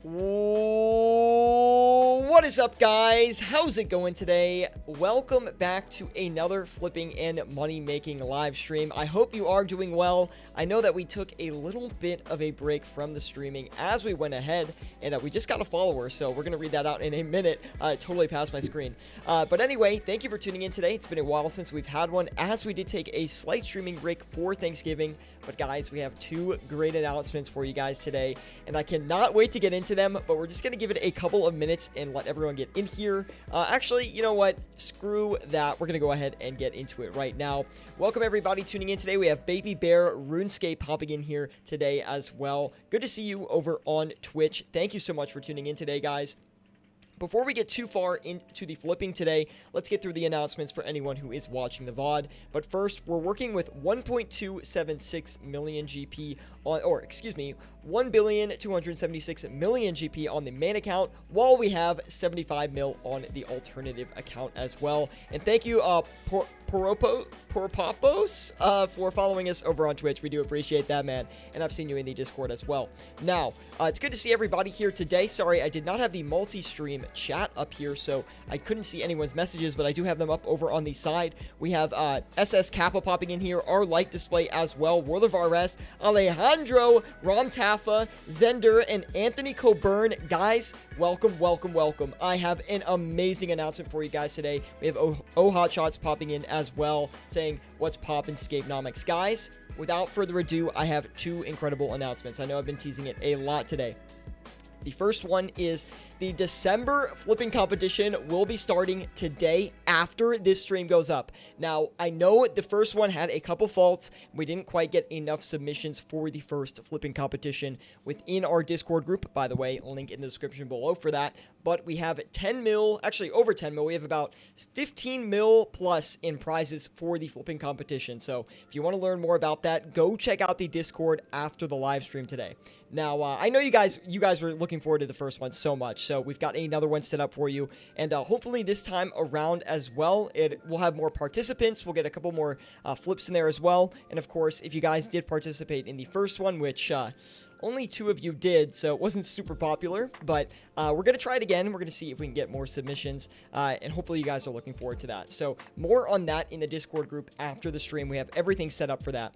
What is up, guys? How's it going today? Welcome back to another flipping and money making live stream. I hope you are doing well. I know that we took a little bit of a break from the streaming as we went ahead, and we just got a follower, so we're gonna read that out in a minute. Totally passed my screen, but anyway, thank you for tuning in today. It's been a while since we've had one, as we did take a slight streaming break for Thanksgiving. But guys, we have two great announcements for you guys today, and I cannot wait to get into them, but we're just going to give it a couple of minutes and let everyone get in here. Actually, you know what? Screw that. We're going to go ahead and get into it right now. Welcome everybody tuning in today. We have Baby Bear Runescape popping in here today as well. Good to see you over on Twitch. Thank you so much for tuning in today, guys. Before we get too far into the flipping today, let's get through the announcements for anyone who is watching the VOD. But first, we're working with 1.276 million GP on, or excuse me, 1,276,000,000 GP on the main account, while we have 75 mil on the alternative account as well. And thank you, Poropopos, for following us over on Twitch. We do appreciate that, man. And I've seen you in the Discord as well. Now, it's good to see everybody here today. Sorry, I did not have the multi-stream chat up here, so I couldn't see anyone's messages, but I do have them up over on the side. We have SS Kappa popping in here, our light display as well, World of RS, Alejandro, Rom Taffa, Zender, and Anthony Coburn. Guys, welcome, welcome, welcome. I have an amazing announcement for you guys today. We have Hotshots popping in as well, saying, what's poppin' Scapenomics? Guys, without further ado, I have two incredible announcements. I know I've been teasing it a lot today. The first one is the December flipping competition will be starting today after this stream goes up. Now, I know the first one had a couple faults. We didn't quite get enough submissions for the first flipping competition within our Discord group. By the way, link in the description below for that. But we have 10 mil, actually over 10 mil. We have about 15 mil plus in prizes for the flipping competition. So if you want to learn more about that, go check out the Discord after the live stream today. Now, I know you guys were looking forward to the first one so much, so we've got another one set up for you, and hopefully this time around as well, we'll have more participants. We'll get a couple more flips in there as well, and of course, if you guys did participate in the first one, which only 2 of you did, so it wasn't super popular, but we're going to try it again. We're going to see if we can get more submissions, and hopefully you guys are looking forward to that. So more on that in the Discord group after the stream. We have everything set up for that.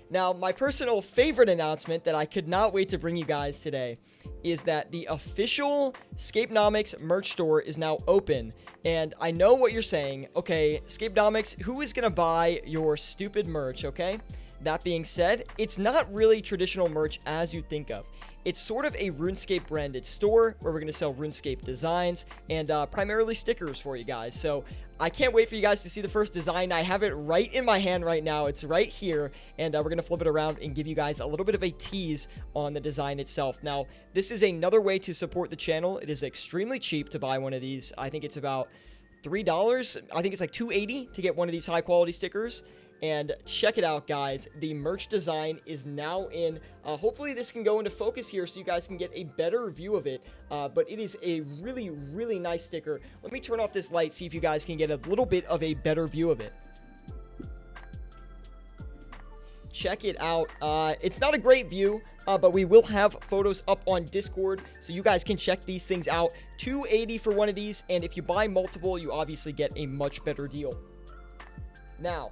Now, my personal favorite announcement that I could not wait to bring you guys today is that the official Scapenomics merch store is now open. And I know what you're saying. Okay, Scapenomics, who is going to buy your stupid merch, okay? That being said, it's not really traditional merch as you think of. It's sort of a RuneScape branded store where we're going to sell RuneScape designs and primarily stickers for you guys. So I can't wait for you guys to see the first design. I have it right in my hand right now. It's right here, and we're going to flip it around and give you guys a little bit of a tease on the design itself. Now, this is another way to support the channel. It is extremely cheap to buy one of these. I think it's about $3. I think it's like $2.80 to get one of these high quality stickers. And check it out, guys. The merch design is now in. Hopefully this can go into focus here so you guys can get a better view of it. But it is a really, really nice sticker. Let me turn off this light, see if you guys can get a little bit of a better view of it. Check it out. It's not a great view, but we will have photos up on Discord, so you guys can check these things out. $2.80 for one of these, and if you buy multiple, you obviously get a much better deal. Now,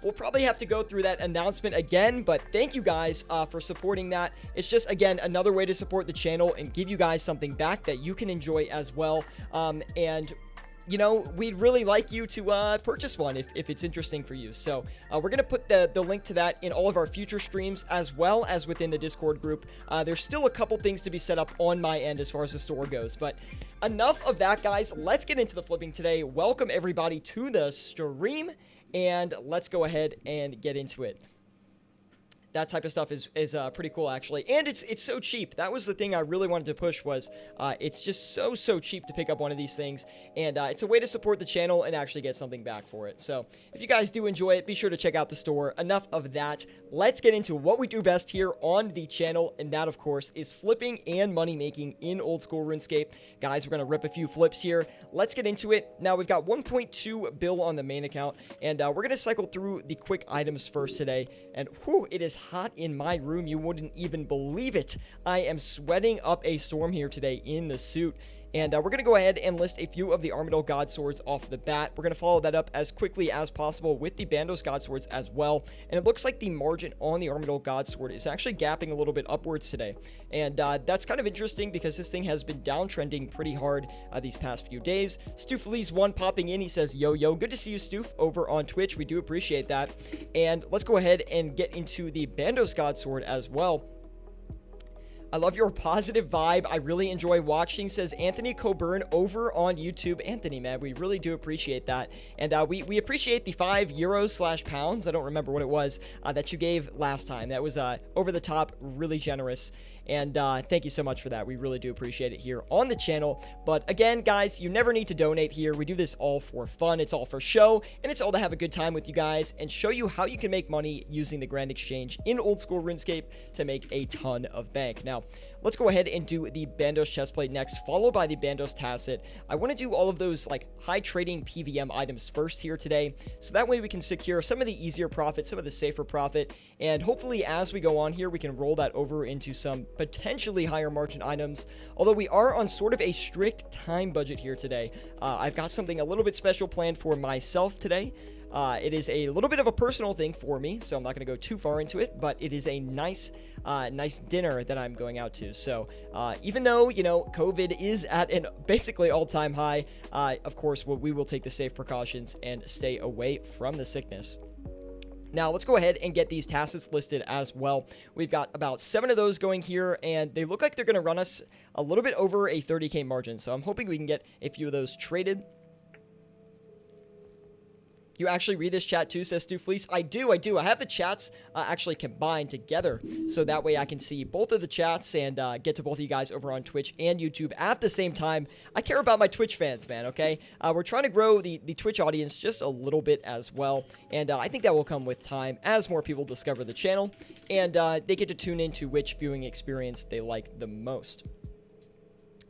we'll probably have to go through that announcement again, but thank you guys for supporting that. It's just, again, another way to support the channel and give you guys something back that you can enjoy as well. And you know, we'd really like you to purchase one if it's interesting for you. So we're going to put the link to that in all of our future streams as well as within the Discord group. There's still a couple things to be set up on my end as far as the store goes. But enough of that, guys. Let's get into the flipping today. Welcome everybody to the stream, and let's go ahead and get into it. That type of stuff is pretty cool, actually. And it's so cheap. That was the thing I really wanted to push was it's just so cheap to pick up one of these things. And it's a way to support the channel and actually get something back for it. So if you guys do enjoy it, be sure to check out the store. Enough of that. Let's get into what we do best here on the channel. And that, of course, is flipping and money making in old school RuneScape. Guys, we're going to rip a few flips here. Let's get into it. Now, we've got 1.2 bill on the main account. And we're going to cycle through the quick items first today. And whew, it is hot in my room. You wouldn't even believe it. I am sweating up a storm here today in the suit. And we're going to go ahead and list a few of the Armadillo God Swords off the bat. We're going to follow that up as quickly as possible with the Bandos God Swords as well. And it looks like the margin on the Armadillo God Sword is actually gapping a little bit upwards today. And that's kind of interesting because this thing has been downtrending pretty hard these past few days. Stooflees1 popping in. He says, yo, good to see you, Stoof, over on Twitch. We do appreciate that. And let's go ahead and get into the Bandos God Sword as well. I love your positive vibe. I really enjoy watching, says Anthony Coburn over on YouTube. Anthony, man, we really do appreciate that. And we appreciate the €5/pounds. I don't remember what it was that you gave last time. That was over the top, really generous. And thank you so much for that. We really do appreciate it here on the channel. But again, guys, you never need to donate here. We do this all for fun. It's all for show, and it's all to have a good time with you guys and show you how you can make money using the Grand Exchange in old school RuneScape to make a ton of bank. Now, let's go ahead and do the Bandos chestplate next, followed by the Bandos Tacet. I want to do all of those like high trading PVM items first here today, so that way we can secure some of the easier profit, some of the safer profit, and hopefully as we go on here, we can roll that over into some potentially higher margin items. Although we are on sort of a strict time budget here today. I've got something a little bit special planned for myself today. It is a little bit of a personal thing for me, so I'm not going to go too far into it, but it is a nice dinner that I'm going out to. So even though, you know, COVID is at an basically all-time high, of course, we will take the safe precautions and stay away from the sickness. Now, let's go ahead and get these tacets listed as well. We've got about 7 of those going here, and they look like they're going to run us a little bit over a 30K margin, so I'm hoping we can get a few of those traded. You actually read this chat too, says Stu Fleece. I do. I have the chats actually combined together, so that way I can see both of the chats and get to both of you guys over on Twitch and YouTube at the same time. I care about my Twitch fans, man, okay? We're trying to grow the Twitch audience just a little bit as well, and I think that will come with time as more people discover the channel, and they get to tune into which viewing experience they like the most.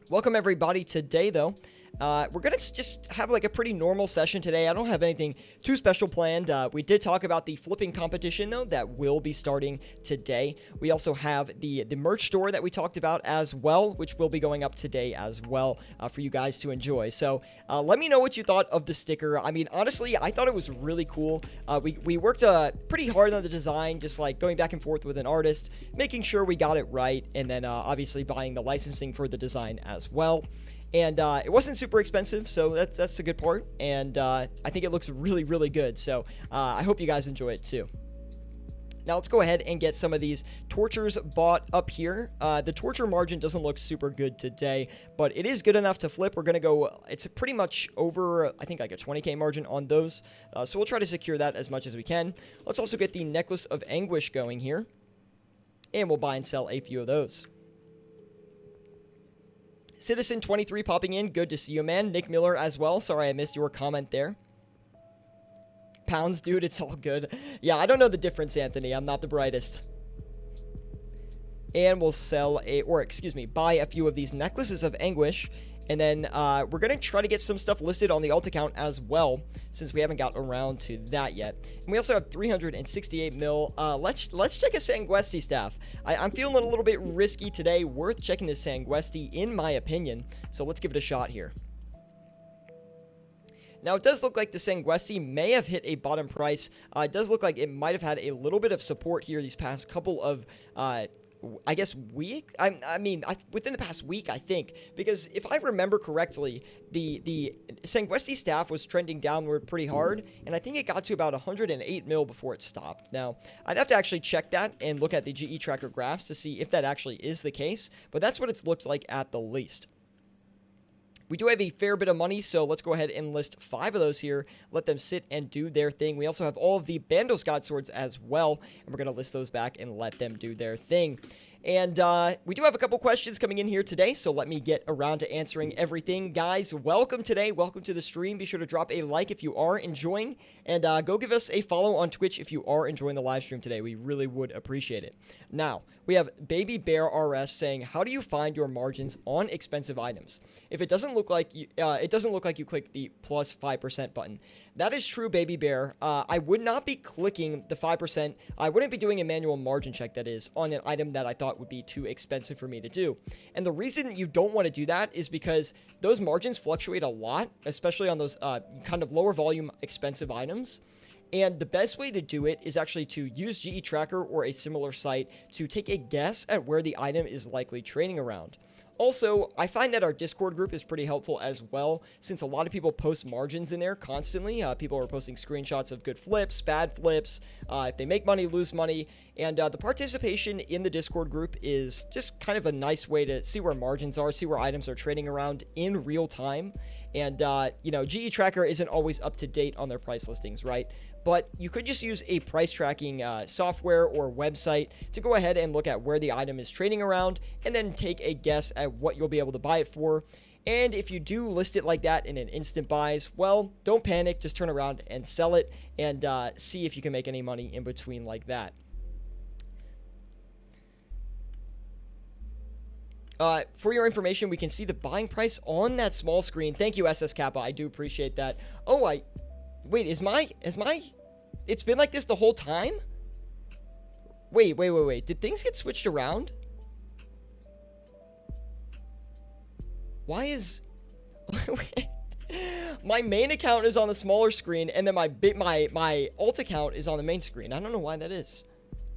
Welcome, everybody. Today, though, we're going to just have like a pretty normal session today. I don't have anything too special planned. We did talk about the flipping competition, though, that will be starting today. We also have the merch store that we talked about as well, which will be going up today as well for you guys to enjoy. So let me know what you thought of the sticker. I mean, honestly, I thought it was really cool. We worked pretty hard on the design, just like going back and forth with an artist, making sure we got it right, and then obviously buying the licensing for the design as well. And it wasn't super expensive, so that's a good part. And I think it looks really, really good. So I hope you guys enjoy it too. Now let's go ahead and get some of these tortures bought up here. The torture margin doesn't look super good today, but it is good enough to flip. We're going to go, it's pretty much over, I think like a 20K margin on those. So we'll try to secure that as much as we can. Let's also get the Necklace of Anguish going here. And we'll buy and sell a few of those. Citizen23 popping in. Good to see you, man. Nick Miller as well. Sorry I missed your comment there. Pounds, dude. It's all good. Yeah, I don't know the difference, Anthony. I'm not the brightest. And we'll sell buy a few of these Necklaces of Anguish. And then we're going to try to get some stuff listed on the alt account as well, since we haven't got around to that yet. And we also have 368 mil. Let's check a Sanguesti staff. I'm feeling a little bit risky today. Worth checking the Sanguesti, in my opinion. So let's give it a shot here. Now, it does look like the Sanguesti may have hit a bottom price. It does look like it might have had a little bit of support here these past couple of I guess week. I mean, within the past week, I think, because if I remember correctly, the Sanguesti staff was trending downward pretty hard, and I think it got to about 108 mil before it stopped. Now, I'd have to actually check that and look at the GE tracker graphs to see if that actually is the case, but that's what it's looked like at the least. We do have a fair bit of money, so let's go ahead and list 5 of those here. Let them sit and do their thing. We also have all of the Bandos God Swords as well, and we're going to list those back and let them do their thing. And we do have a couple questions coming in here today, so let me get around to answering everything. Guys, welcome today. Welcome to the stream. Be sure to drop a like if you are enjoying, and go give us a follow on Twitch if you are enjoying the live stream today. We really would appreciate it. Now, we have Baby Bear RS saying, how do you find your margins on expensive items? If it doesn't look like you, you click the plus 5% button. That is true, Baby Bear. I would not be clicking the 5%. I wouldn't be doing a manual margin check, that is, on an item that I thought would be too expensive for me to do. And the reason you don't want to do that is because those margins fluctuate a lot, especially on those kind of lower volume expensive items. And the best way to do it is actually to use GE Tracker or a similar site to take a guess at where the item is likely trading around. Also, I find that our Discord group is pretty helpful as well, since a lot of people post margins in there constantly. People are posting screenshots of good flips, bad flips, if they make money, lose money, and the participation in the Discord group is just kind of a nice way to see where margins are, see where items are trading around in real time. And, GE Tracker isn't always up to date on their price listings, right? But you could just use a price tracking software or website to go ahead and look at where the item is trading around and then take a guess at what you'll be able to buy it for. And if you do list it like that in an instant buys, well, don't panic, just turn around and sell it and see if you can make any money in between like that. For your information, we can see the buying price on that small screen. Thank you, SS Kappa. I do appreciate that. Oh, wait, it's been like this the whole time? Wait. Did things get switched around? Why is... my main account is on the smaller screen, and then my alt account is on the main screen. I don't know why that is.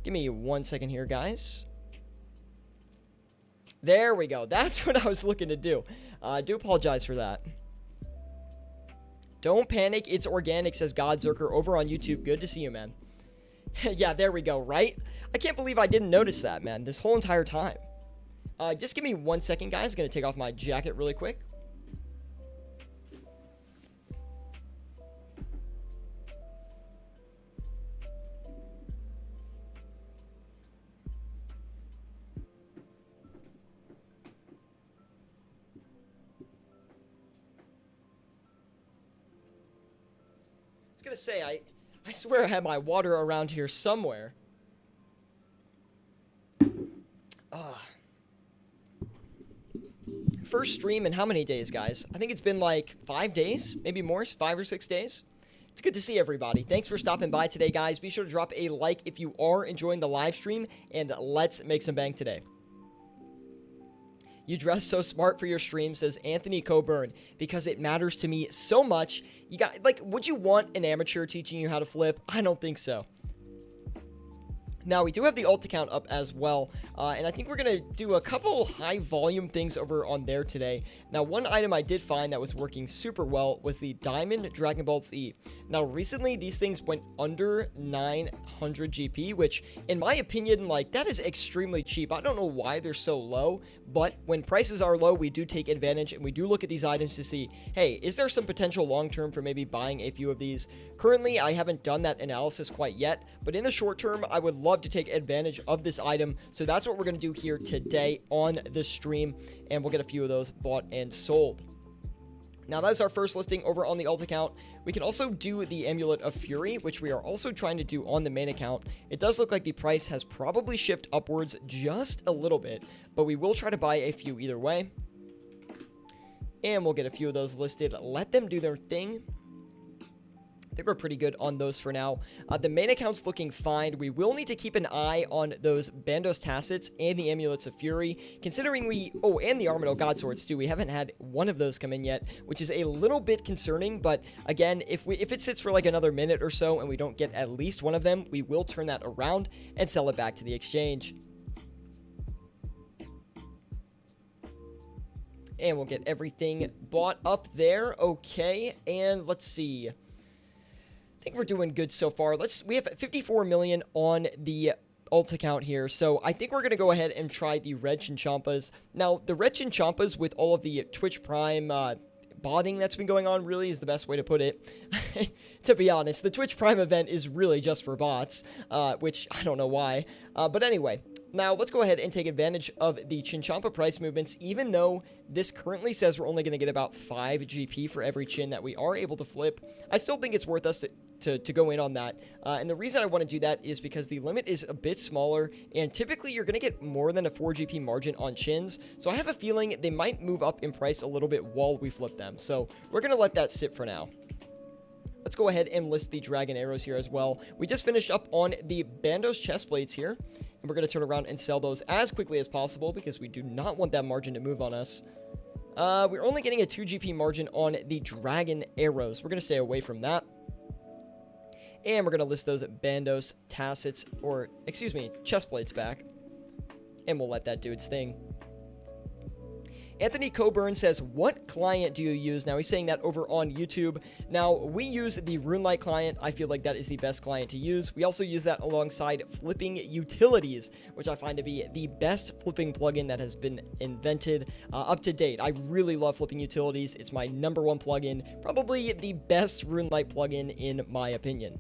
Give me 1 second here, guys. There we go. That's what I was looking to do. I do apologize for that. Don't panic. It's organic, says Godzerker over on YouTube. Good to see you, man. Yeah, there we go, right? I can't believe I didn't notice that, man, this whole entire time. Just give me 1 second, guys. Gonna take off my jacket really quick. Gonna say, I swear I had my water around here somewhere. First stream in how many days, guys? I think it's been like 5 days, maybe more, 5 or 6 days. It's good to see everybody. Thanks for stopping by today, guys. Be sure to drop a like if you are enjoying the live stream, and let's make some bank today. You dress so smart for your stream, says Anthony Coburn, because it matters to me so much. You got, like, would you want an amateur teaching you how to flip? I don't think so. Now, we do have the alt account up as well, and I think we're going to do a couple high volume things over on there today. Now, one item I did find that was working super well was the Diamond Dragon Balls E. Now, recently, these things went under 900 GP, which, in my opinion, like, that is extremely cheap. I don't know why they're so low, but when prices are low, we do take advantage, and we do look at these items to see, hey, is there some potential long-term for maybe buying a few of these? Currently, I haven't done that analysis quite yet, but in the short term, I would love to take advantage of this item, so that's what we're going to do here today on the stream, and we'll get a few of those bought and sold. Now, that is our first listing over on the alt account. We can also do the Amulet of Fury, which we are also trying to do on the main account. It does look like the price has probably shifted upwards just a little bit, but we will try to buy a few either way. And we'll get a few of those listed. Let them do their thing. I think we're pretty good on those for now. The main account's looking fine. We will need to keep an eye on those Bandos Tacits and the Amulets of Fury, considering and the Armadillo God Swords too. We haven't had one of those come in yet, which is a little bit concerning, but again, if it sits for like another minute or so and we don't get at least one of them, we will turn that around and sell it back to the exchange. And we'll get everything bought up there. Okay, and let's see. I think we're doing good so far. We have 54 million on the alt account here, so I think we're going to go ahead and try the Red Chinchampas. Now, the Red Chinchampas with all of the Twitch Prime botting that's been going on really is the best way to put it. To be honest, the Twitch Prime event is really just for bots, which I don't know why. But anyway, Now, let's go ahead and take advantage of the Chinchampa price movements. Even though this currently says we're only going to get about 5 GP for every chin that we are able to flip, I still think it's worth us to go in on that. And the reason I want to do that is because the limit is a bit smaller, and typically you're going to get more than a 4 GP margin on chins. So I have a feeling they might move up in price a little bit while we flip them. So we're going to let that sit for now. Let's go ahead and list the dragon arrows here as well. We just finished up on the Bandos chest plates here, and we're going to turn around and sell those as quickly as possible because we do not want that margin to move on us. We're only getting a 2 GP margin on the dragon arrows. We're going to stay away from that. And we're going to list those Bandos tassets, or excuse me, chest plates back. And we'll let that do its thing. Anthony Coburn says, what client do you use? Now, he's saying that over on YouTube. Now, we use the RuneLite client. I feel like that is the best client to use. We also use that alongside Flipping Utilities, which I find to be the best flipping plugin that has been invented up to date. I really love Flipping Utilities. It's my #1 plugin, probably the best RuneLite plugin in my opinion.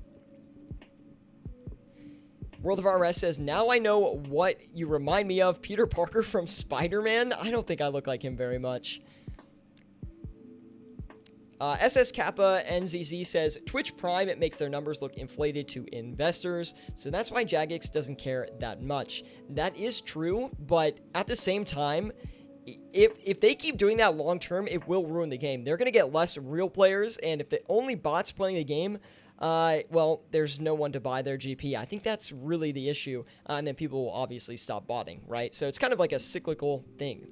World of RS says, now I know what you remind me of, Peter Parker from Spider-Man. I don't think I look like him very much. SS Kappa NZZ says, Twitch Prime, it makes their numbers look inflated to investors, so that's why Jagex doesn't care that much. That is true, but at the same time, if they keep doing that long term, it will ruin the game. They're going to get less real players, and if the only bots playing the game, well, there's no one to buy their GP. I think that's really the issue, and then people will obviously stop botting, right? So it's kind of like a cyclical thing.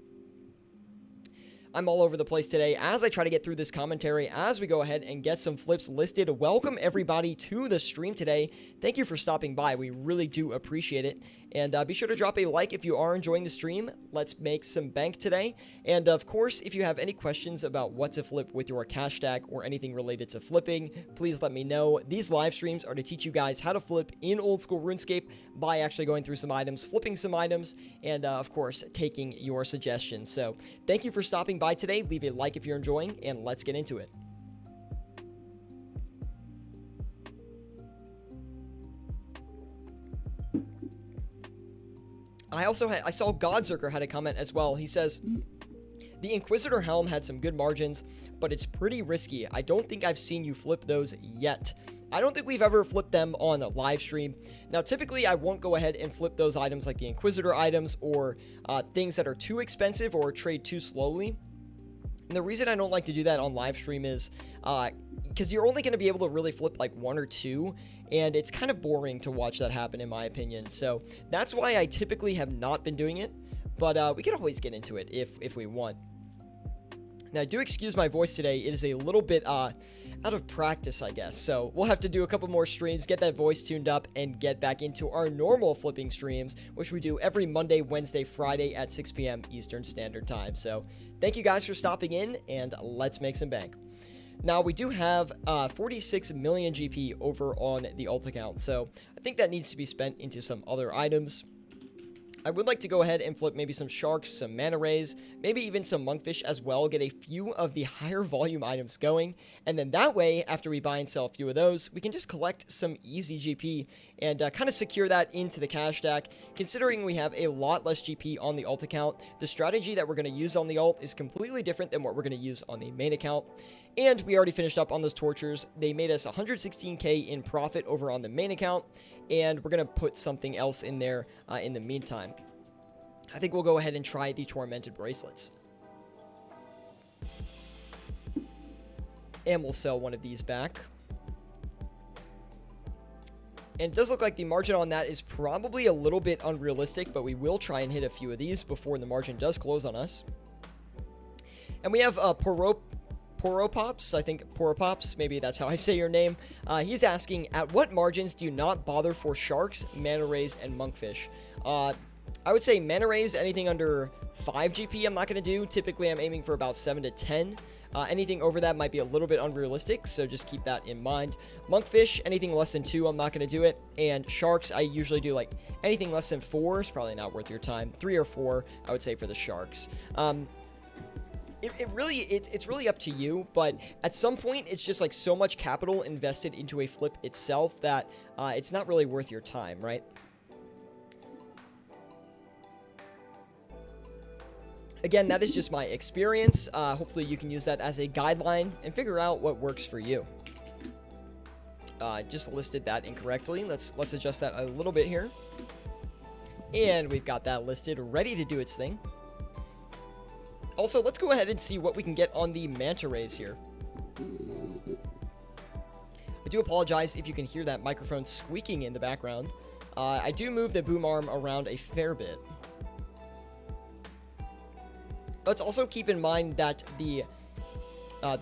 I'm all over the place today as I try to get through this commentary as we go ahead and get some flips listed. Welcome everybody to the stream today. Thank you for stopping by. We really do appreciate it. And be sure to drop a like if you are enjoying the stream. Let's make some bank today. And of course, if you have any questions about what to flip with your cash stack or anything related to flipping, please let me know. These live streams are to teach you guys how to flip in old school RuneScape by actually going through some items, flipping some items, and of course, taking your suggestions. So thank you for stopping by today. Leave a like if you're enjoying, and let's get into it. I saw Godzerker had a comment as well. He says, the Inquisitor helm had some good margins, but it's pretty risky. I don't think I've seen you flip those yet. I don't think we've ever flipped them on a live stream. Now, typically, I won't go ahead and flip those items like the Inquisitor items or things that are too expensive or trade too slowly. And the reason I don't like to do that on live stream is because you're only going to be able to really flip like 1 or 2, and it's kind of boring to watch that happen in my opinion. So that's why I typically have not been doing it, but we can always get into it if we want. Now, do excuse my voice today. It is a little bit out of practice, I guess. So we'll have to do a couple more streams, get that voice tuned up, and get back into our normal flipping streams, which we do every Monday, Wednesday, Friday at 6 p.m. Eastern Standard Time. So thank you guys for stopping in, and let's make some bank. Now, we do have 46 million GP over on the alt account, so I think that needs to be spent into some other items. I would like to go ahead and flip maybe some sharks, some manta rays, maybe even some monkfish as well, get a few of the higher volume items going, and then that way, after we buy and sell a few of those, we can just collect some easy GP and kind of secure that into the cash stack. Considering we have a lot less GP on the alt account, the strategy that we're going to use on the alt is completely different than what we're going to use on the main account. And we already finished up on those tortures. They made us 116k in profit over on the main account, and we're going to put something else in there in the meantime. I think we'll go ahead and try the Tormented Bracelets. And we'll sell one of these back. And it does look like the margin on that is probably a little bit unrealistic, but we will try and hit a few of these before the margin does close on us. And we have Poropops, I think Poropops, maybe that's how I say your name. He's asking, at what margins do you not bother for sharks, manta rays, and monkfish? I would say manta rays, anything under 5 GP I'm not going to do. Typically, I'm aiming for about 7 to 10. Anything over that might be a little bit unrealistic, so just keep that in mind. Monkfish, anything less than 2, I'm not going to do it. And sharks, I usually do like anything less than 4 is probably not worth your time. 3 or 4, I would say, for the sharks. It's really up to you, but at some point, it's just like so much capital invested into a flip itself that it's not really worth your time, right? Again, that is just my experience. Hopefully you can use that as a guideline and figure out what works for you. Just listed that incorrectly. Let's adjust that a little bit here. And we've got that listed, ready to do its thing. Also, let's go ahead and see what we can get on the manta rays here. I do apologize if you can hear that microphone squeaking in the background. I do move the boom arm around a fair bit. Let's also keep in mind that the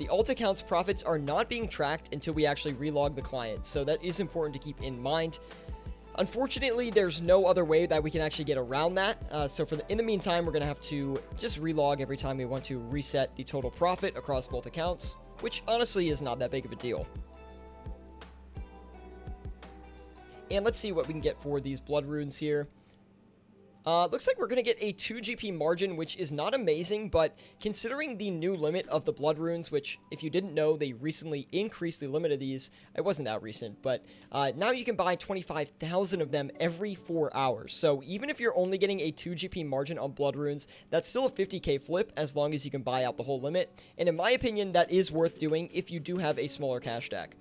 alt account's profits are not being tracked until we actually relog the client, so that is important to keep in mind. Unfortunately, there's no other way that we can actually get around that, so in the meantime, we're going to have to just relog every time we want to reset the total profit across both accounts, which honestly is not that big of a deal. And let's see what we can get for these blood runes here. Looks like we're going to get a 2 GP margin, which is not amazing, but considering the new limit of the blood runes, which, if you didn't know, they recently increased the limit of these. It wasn't that recent, but now you can buy 25,000 of them every 4 hours. So even if you're only getting a 2 GP margin on blood runes, that's still a 50k flip as long as you can buy out the whole limit. And in my opinion, that is worth doing if you do have a smaller cash stack.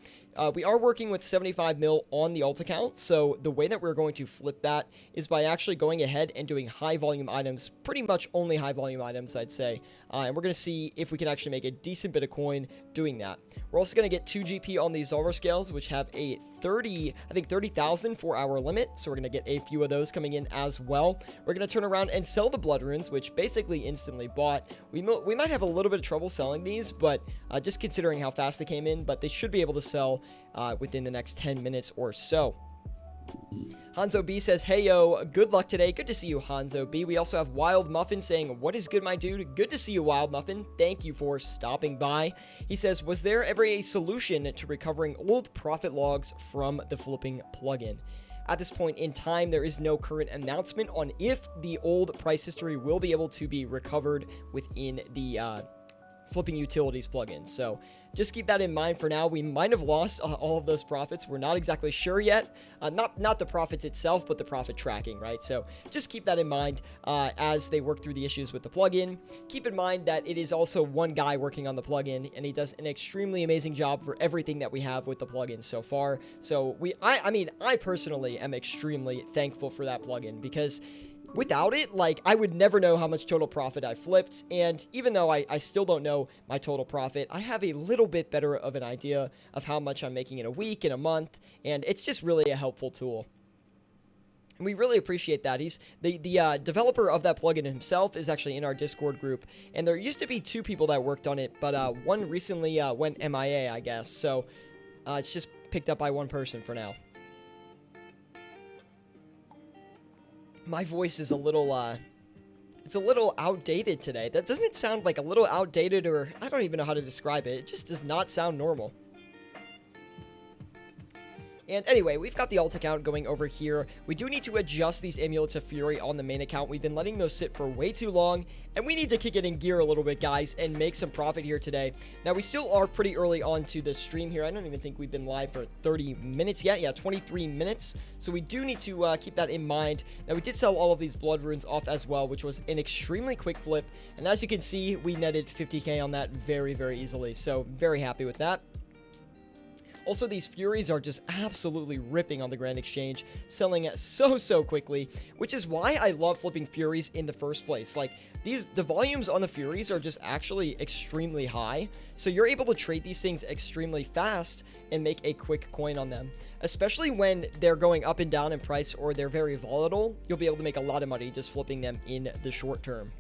We are working with 75 mil on the alt account, so the way that we're going to flip that is by actually going ahead and doing high volume items, pretty much only high volume items, I'd say, and we're going to see if we can actually make a decent bit of coin doing that. We're also going to get 2 GP on these Zolver scales, which have a 30,000 4-hour limit, so we're going to get a few of those coming in as well. We're going to turn around and sell the blood runes, which basically instantly bought. We might have a little bit of trouble selling these, but just considering how fast they came in, but they should be able to sell within the next 10 minutes or so. Hanzo B says, hey yo, good luck today. Good to see you, Hanzo B. We also have Wild Muffin saying, what is good, my dude? Good to see you, Wild Muffin. Thank you for stopping by. He says, was there ever a solution to recovering old profit logs from the flipping plugin? At this point in time, there is no current announcement on if the old price history will be able to be recovered within the flipping utilities plugin. So just keep that in mind for now. We might have lost all of those profits. We're not exactly sure yet. Not the profits itself, but the profit tracking, right? So just keep that in mind as they work through the issues with the plugin. Keep in mind that it is also one guy working on the plugin, and he does an extremely amazing job for everything that we have with the plugin so far. So I personally am extremely thankful for that plugin, because without it, like, I would never know how much total profit I flipped, and even though I still don't know my total profit, I have a little bit better of an idea of how much I'm making in a week, in a month, and it's just really a helpful tool. And we really appreciate that. He's the developer of that plugin himself is actually in our Discord group, and there used to be 2 people that worked on it, but one recently went MIA, I guess, so it's just picked up by one person for now. My voice is a little, it's a little outdated today. Doesn't it sound like a little outdated, or I don't even know how to describe it. It just does not sound normal. And anyway, we've got the alt account going over here. We do need to adjust these amulets of fury on the main account. We've been letting those sit for way too long, and we need to kick it in gear a little bit, guys, and make some profit here today. Now, we still are pretty early on to the stream here. I don't even think we've been live for 30 minutes yet. Yeah, 23 minutes. So we do need to keep that in mind. Now, we did sell all of these blood runes off as well, which was an extremely quick flip. And as you can see, we netted 50k on that very, very easily. So very happy with that. Also, these Furies are just absolutely ripping on the Grand Exchange, selling so quickly, which is why I love flipping Furies in the first place. Like, the volumes on the Furies are just actually extremely high, so you're able to trade these things extremely fast and make a quick coin on them. Especially when they're going up and down in price or they're very volatile, you'll be able to make a lot of money just flipping them in the short term.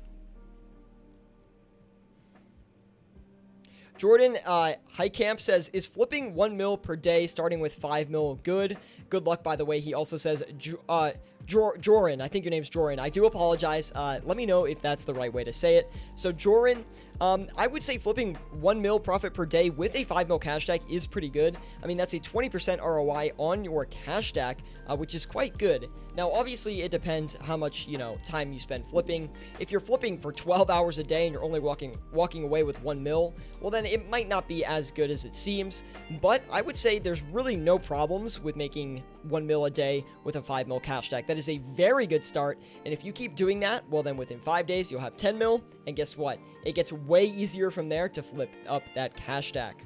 Jordan Highcamp says, is flipping 1 mil per day starting with 5 mil good? Good luck, by the way. He also says, Joran, I think your name's Joran. I do apologize. Let me know if that's the right way to say it. So Joran, I would say flipping 1 mil profit per day with a 5 mil cash stack is pretty good. I mean, that's a 20% ROI on your cash stack, which is quite good. Now, obviously, it depends how much, time you spend flipping. If you're flipping for 12 hours a day and you're only walking away with 1 mil, well, then it might not be as good as it seems. But I would say there's really no problems with making 1 mil a day with a 5 mil cash stack. That is a very good start. And if you keep doing that, well, then within 5 days, you'll have 10 mil. And guess what? It gets way easier from there to flip up that cash stack.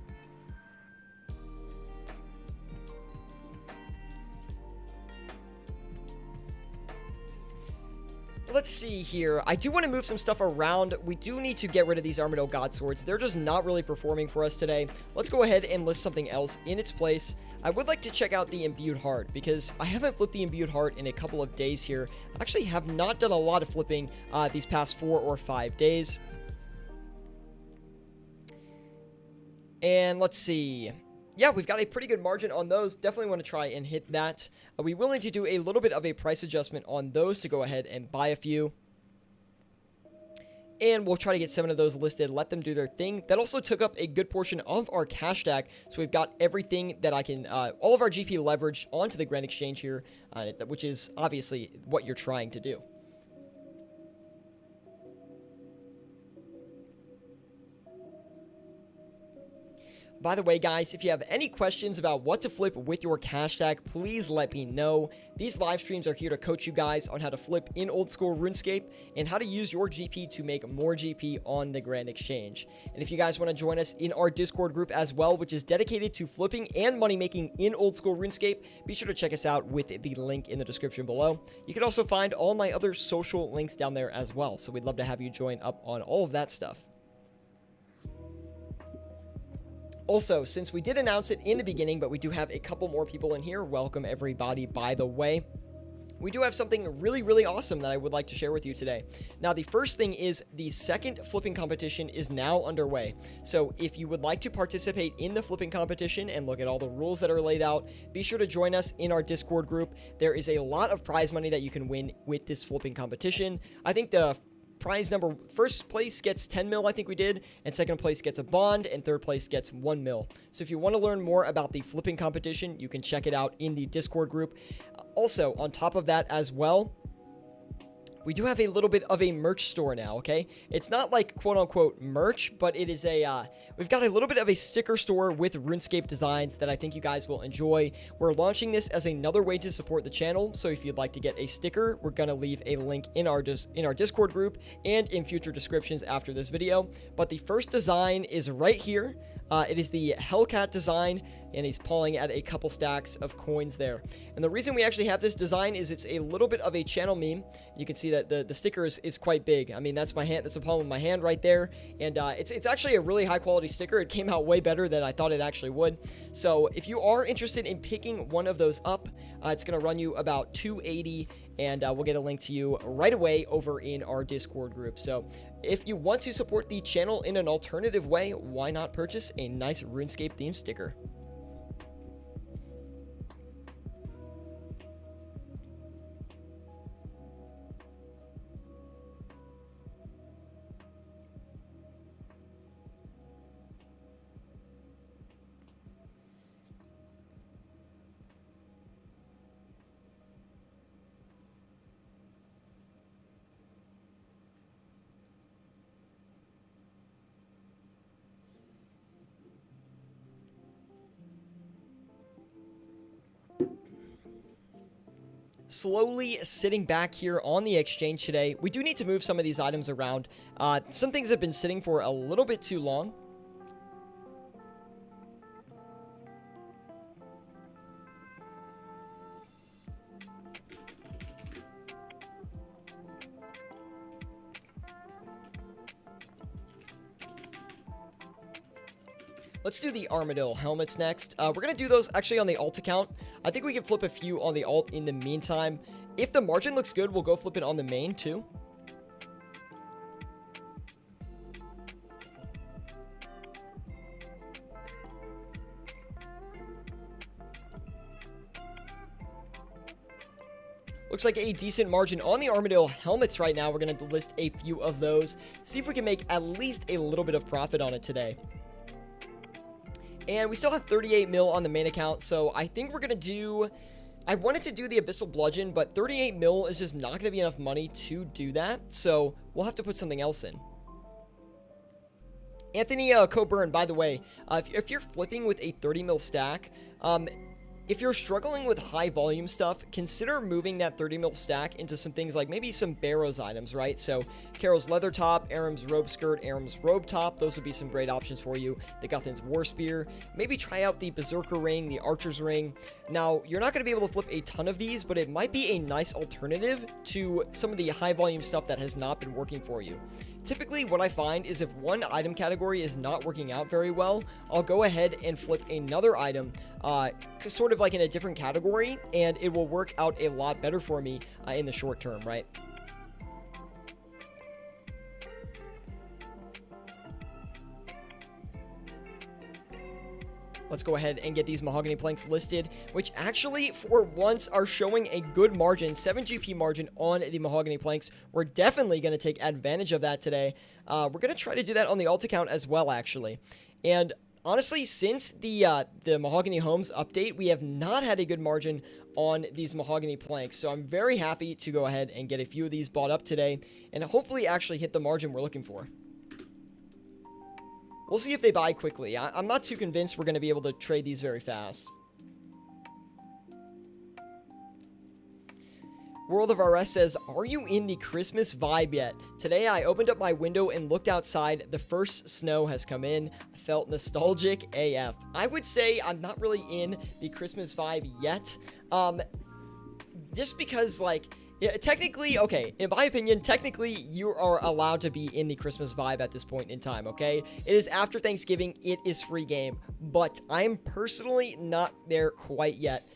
Let's see here. I do want to move some stuff around. We do need to get rid of these Armadillo God Swords. They're just not really performing for us today. Let's go ahead and list something else in its place. I would like to check out the Imbued Heart because I haven't flipped the Imbued Heart in a couple of days here. I actually have not done a lot of flipping these past 4 or 5 days. And let's see. Yeah, we've got a pretty good margin on those. Definitely want to try and hit that. We will need to do a little bit of a price adjustment on those to go ahead and buy a few. And we'll try to get 7 of those listed, let them do their thing. That also took up a good portion of our cash stack. So we've got everything that I can, all of our GP leverage onto the Grand Exchange here, which is obviously what you're trying to do. By the way, guys, if you have any questions about what to flip with your cash stack, please let me know. These live streams are here to coach you guys on how to flip in old school RuneScape and how to use your GP to make more GP on the Grand Exchange. And if you guys want to join us in our Discord group as well, which is dedicated to flipping and money making in old school RuneScape, be sure to check us out with the link in the description below. You can also find all my other social links down there as well. So we'd love to have you join up on all of that stuff. Also, since we did announce it in the beginning, but we do have a couple more people in here, welcome everybody, by the way. We do have something really, really awesome that I would like to share with you today. Now, the first thing is the second flipping competition is now underway. So if you would like to participate in the flipping competition and look at all the rules that are laid out, be sure to join us in our Discord group. There is a lot of prize money that you can win with this flipping competition. I think the prize number, first place gets 10 mil, I think we did, and second place gets a bond, and third place gets 1 mil. So if you want to learn more about the flipping competition, you can check it out in the Discord group. Also, on top of that as well, we do have a little bit of a merch store now, okay? It's not like quote-unquote merch, but it is a, we've got a little bit of a sticker store with RuneScape designs that I think you guys will enjoy. We're launching this as another way to support the channel, so if you'd like to get a sticker, we're going to leave a link in our Discord group and in future descriptions after this video. But the first design is right here. It is the Hellcat design, and he's pulling at a couple stacks of coins there. And the reason we actually have this design is it's a little bit of a channel meme. You can see that the sticker is quite big. I mean, that's my hand. That's the palm of my hand right there. And it's actually a really high quality sticker. It came out way better than I thought it actually would. So if you are interested in picking one of those up, it's going to run you about $280, and we'll get a link to you right away over in our Discord group. So if you want to support the channel in an alternative way, why not purchase a nice RuneScape themed sticker? Slowly sitting back here on the exchange today. We do need to move some of these items around. Some things have been sitting for a little bit too long. Let's do the Armadillo Helmets next. We're going to do those actually on the alt account. I think we can flip a few on the alt in the meantime. If the margin looks good, we'll go flip it on the main too. Looks like a decent margin on the Armadillo Helmets right now. We're going to list a few of those. See if we can make at least a little bit of profit on it today. And we still have 38 mil on the main account, so I think we're going to do... I wanted to do the Abyssal Bludgeon, but 38 mil is just not going to be enough money to do that, so we'll have to put something else in. Anthony Coburn, by the way, if you're flipping with a 30 mil stack, If you're struggling with high volume stuff, consider moving that 30 mil stack into some things like maybe some Barrows items, right? So Carol's Leather Top, Aram's Robe Skirt, Aram's Robe Top, those would be some great options for you. The Guthan's War Spear, maybe try out the Berserker Ring, the Archer's Ring. Now, you're not going to be able to flip a ton of these, but it might be a nice alternative to some of the high volume stuff that has not been working for you. Typically, what I find is if one item category is not working out very well, I'll go ahead and flip another item, sort of like in a different category, and it will work out a lot better for me in the short term, right? Let's go ahead and get these Mahogany Planks listed, which actually, for once, are showing a good margin, 7 GP margin on the Mahogany Planks. We're definitely going to take advantage of that today. We're going to try to do that on the alt account as well, actually. And honestly, since the Mahogany Homes update, we have not had a good margin on these Mahogany Planks. So I'm very happy to go ahead and get a few of these bought up today and hopefully actually hit the margin we're looking for. We'll see if they buy quickly. I'm not too convinced we're going to be able to trade these very fast. World of RS says, are you in the Christmas vibe yet? Today I opened up my window and looked outside. The first snow has come in. I felt nostalgic AF. I would say I'm not really in the Christmas vibe yet. Just because, like, yeah, technically, okay, in my opinion, technically, you are allowed to be in the Christmas vibe at this point in time, okay? It is after Thanksgiving, it is free game, but I'm personally not there quite yet.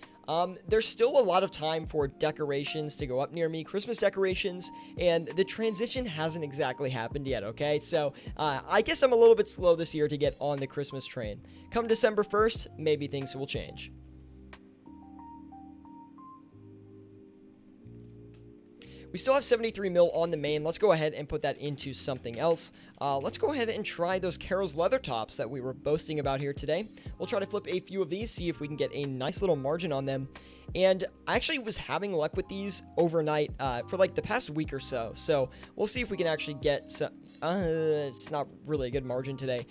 There's still a lot of time for decorations to go up near me, Christmas decorations, and the transition hasn't exactly happened yet, okay? So, I guess I'm a little bit slow this year to get on the Christmas train. Come December 1st, maybe things will change. We still have 73 mil on the main. Let's go ahead and put that into something else. Let's go ahead and try those Carol's Leather Tops that we were boasting about here today. We'll try to flip a few of these, see if we can get a nice little margin on them. And I actually was having luck with these overnight for like the past week or so. So we'll see if we can actually get some... it's not really a good margin today.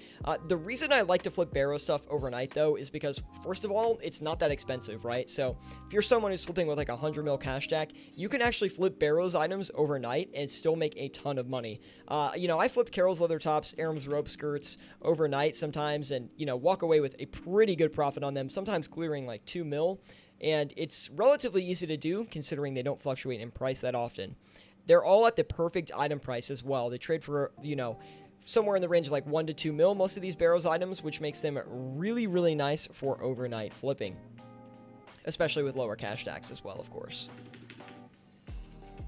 The reason I like to flip Barrow stuff overnight, though, is because, first of all, it's not that expensive, right? So if you're someone who's flipping with like 100 mil cash stack, you can actually flip Barrow's items overnight and still make a ton of money. You know, I flipped Carol's Leather Tops, Aram's Robe Skirts overnight sometimes and, you know, walk away with a pretty good profit on them, sometimes clearing like 2 mil. And it's relatively easy to do considering they don't fluctuate in price that often. They're all at the perfect item price as well. They trade for, you know, somewhere in the range of like 1 to 2 mil, most of these Barrows items, which makes them really, really nice for overnight flipping. Especially with lower cash stacks as well, of course.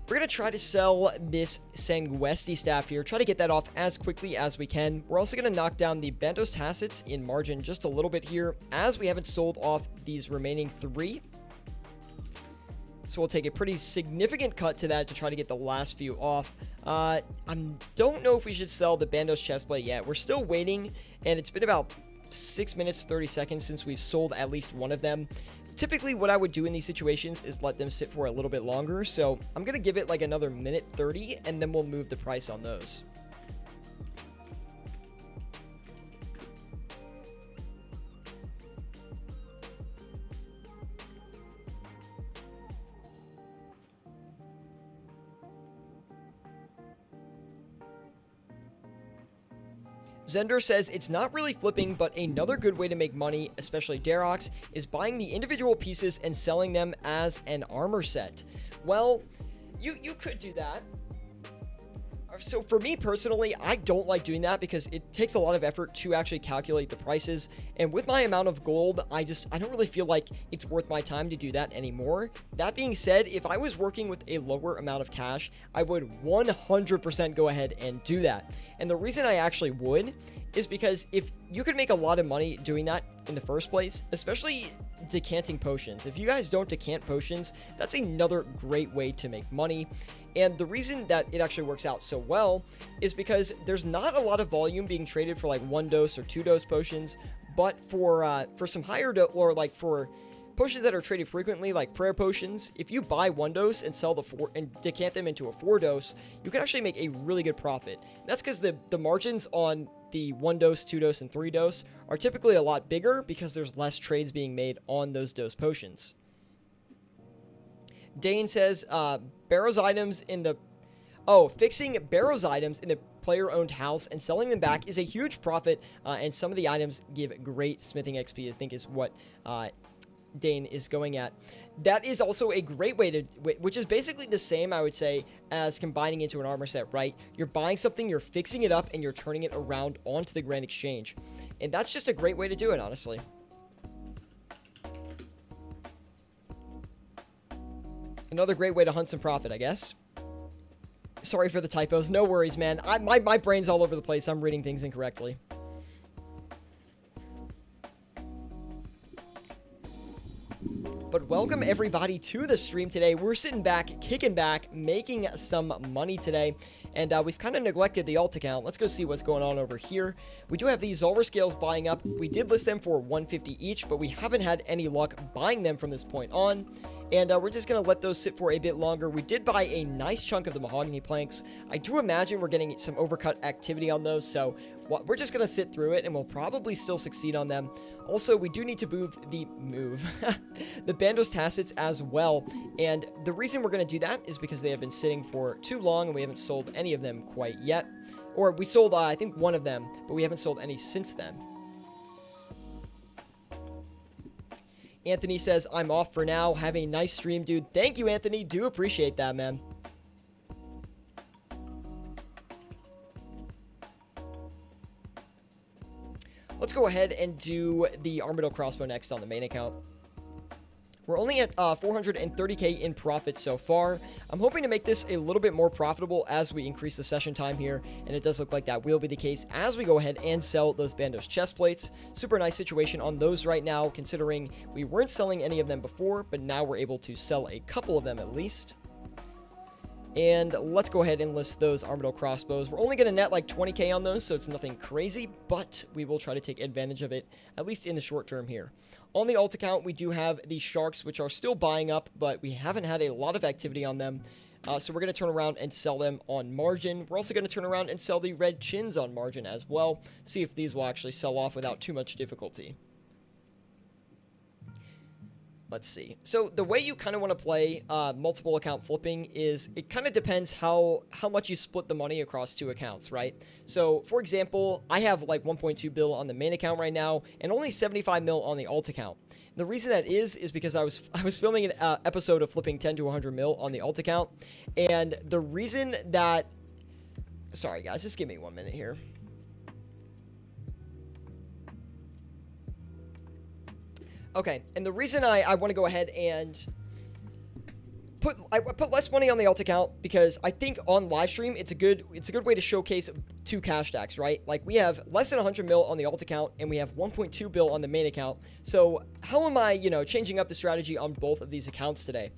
We're going to try to sell this Sanguesti staff here, try to get that off as quickly as we can. We're also going to knock down the Bandos Tassets in margin just a little bit here, as we haven't sold off these remaining 3. So we'll take a pretty significant cut to that to try to get the last few off. I don't know if we should sell the Bandos chestplate yet. We're still waiting, and it's been about 6 minutes, 30 seconds since we've sold at least one of them. Typically, what I would do in these situations is let them sit for a little bit longer. So I'm going to give it like another minute 30, and then we'll move the price on those. Zender says, it's not really flipping, but another good way to make money, especially Darox, is buying the individual pieces and selling them as an armor set. Well, you could do that. So for me personally, I don't like doing that because it takes a lot of effort to actually calculate the prices. And with my amount of gold, I don't really feel like it's worth my time to do that anymore. That being said, if I was working with a lower amount of cash, I would 100% go ahead and do that. And the reason I actually would is because if you could make a lot of money doing that in the first place, especially decanting potions. If you guys don't decant potions, that's another great way to make money. And the reason that it actually works out so well is because there's not a lot of volume being traded for like 1 dose or 2 dose potions, but for some higher dose or like for potions that are traded frequently, like prayer potions, if you buy 1 dose and sell the 4 and decant them into a 4 dose, you can actually make a really good profit. That's because the margins on the 1 dose, 2 dose, and 3 dose are typically a lot bigger because there's less trades being made on those dose potions. Dane says, Barrow's items in the... Oh, fixing Barrow's items in the player-owned house and selling them back is a huge profit, and some of the items give great smithing XP, I think is what Dane is going at. That is also a great way to, which is basically the same, I would say, as combining into an armor set, right? You're buying something, you're fixing it up, and you're turning it around onto the Grand Exchange. And that's just a great way to do it, honestly. Another great way to hunt some profit, I guess. Sorry for the typos. No worries, man. My brain's all over the place. I'm reading things incorrectly. But welcome everybody to the stream today. We're sitting back, kicking back, making some money today. And we've kind of neglected the alt account. Let's go see what's going on over here. We do have these Zolver scales buying up. We did list them for 150 each, but we haven't had any luck buying them from this point on. And we're just going to let those sit for a bit longer. We did buy a nice chunk of the Mahogany Planks. I do imagine we're getting some overcut activity on those, so we're just going to sit through it, and we'll probably still succeed on them. Also, we do need to move the Bandos Tacits as well, and the reason we're going to do that is because they have been sitting for too long, and we haven't sold any of them quite yet. Or we sold, I think, one of them, but we haven't sold any since then. Anthony says, I'm off for now. Have a nice stream, dude. Thank you, Anthony. Do appreciate that, man. Let's go ahead and do the Armadillo Crossbow next on the main account. We're only at 430k in profit so far. I'm hoping to make this a little bit more profitable as we increase the session time here, and it does look like that will be the case as we go ahead and sell those Bandos chest plates. Super nice situation on those right now, considering we weren't selling any of them before, but now we're able to sell a couple of them at least. And let's go ahead and list those Armadillo Crossbows. We're only going to net like 20k on those, so it's nothing crazy, but we will try to take advantage of it, at least in the short term here. On the alt account, we do have the Sharks, which are still buying up, but we haven't had a lot of activity on them. So we're going to turn around and sell them on margin. We're also going to turn around and sell the Red Chins on margin as well. See if these will actually sell off without too much difficulty. Let's see. So the way you kind of want to play multiple account flipping is it kind of depends how much you split the money across 2 accounts, right? So for example, I have like 1.2 bill on the main account right now and only 75 mil on the alt account. The reason that is because I was filming an episode of flipping 10 to 100 mil on the alt account, and the reason that, sorry guys, just give me 1 minute here. Okay, and the reason I want to go ahead and put less money on the alt account because I think on live stream it's a good way to showcase 2 cash stacks, right? Like we have less than 100 mil on the alt account and we have 1.2 bill on the main account. So how am I, changing up the strategy on both of these accounts today?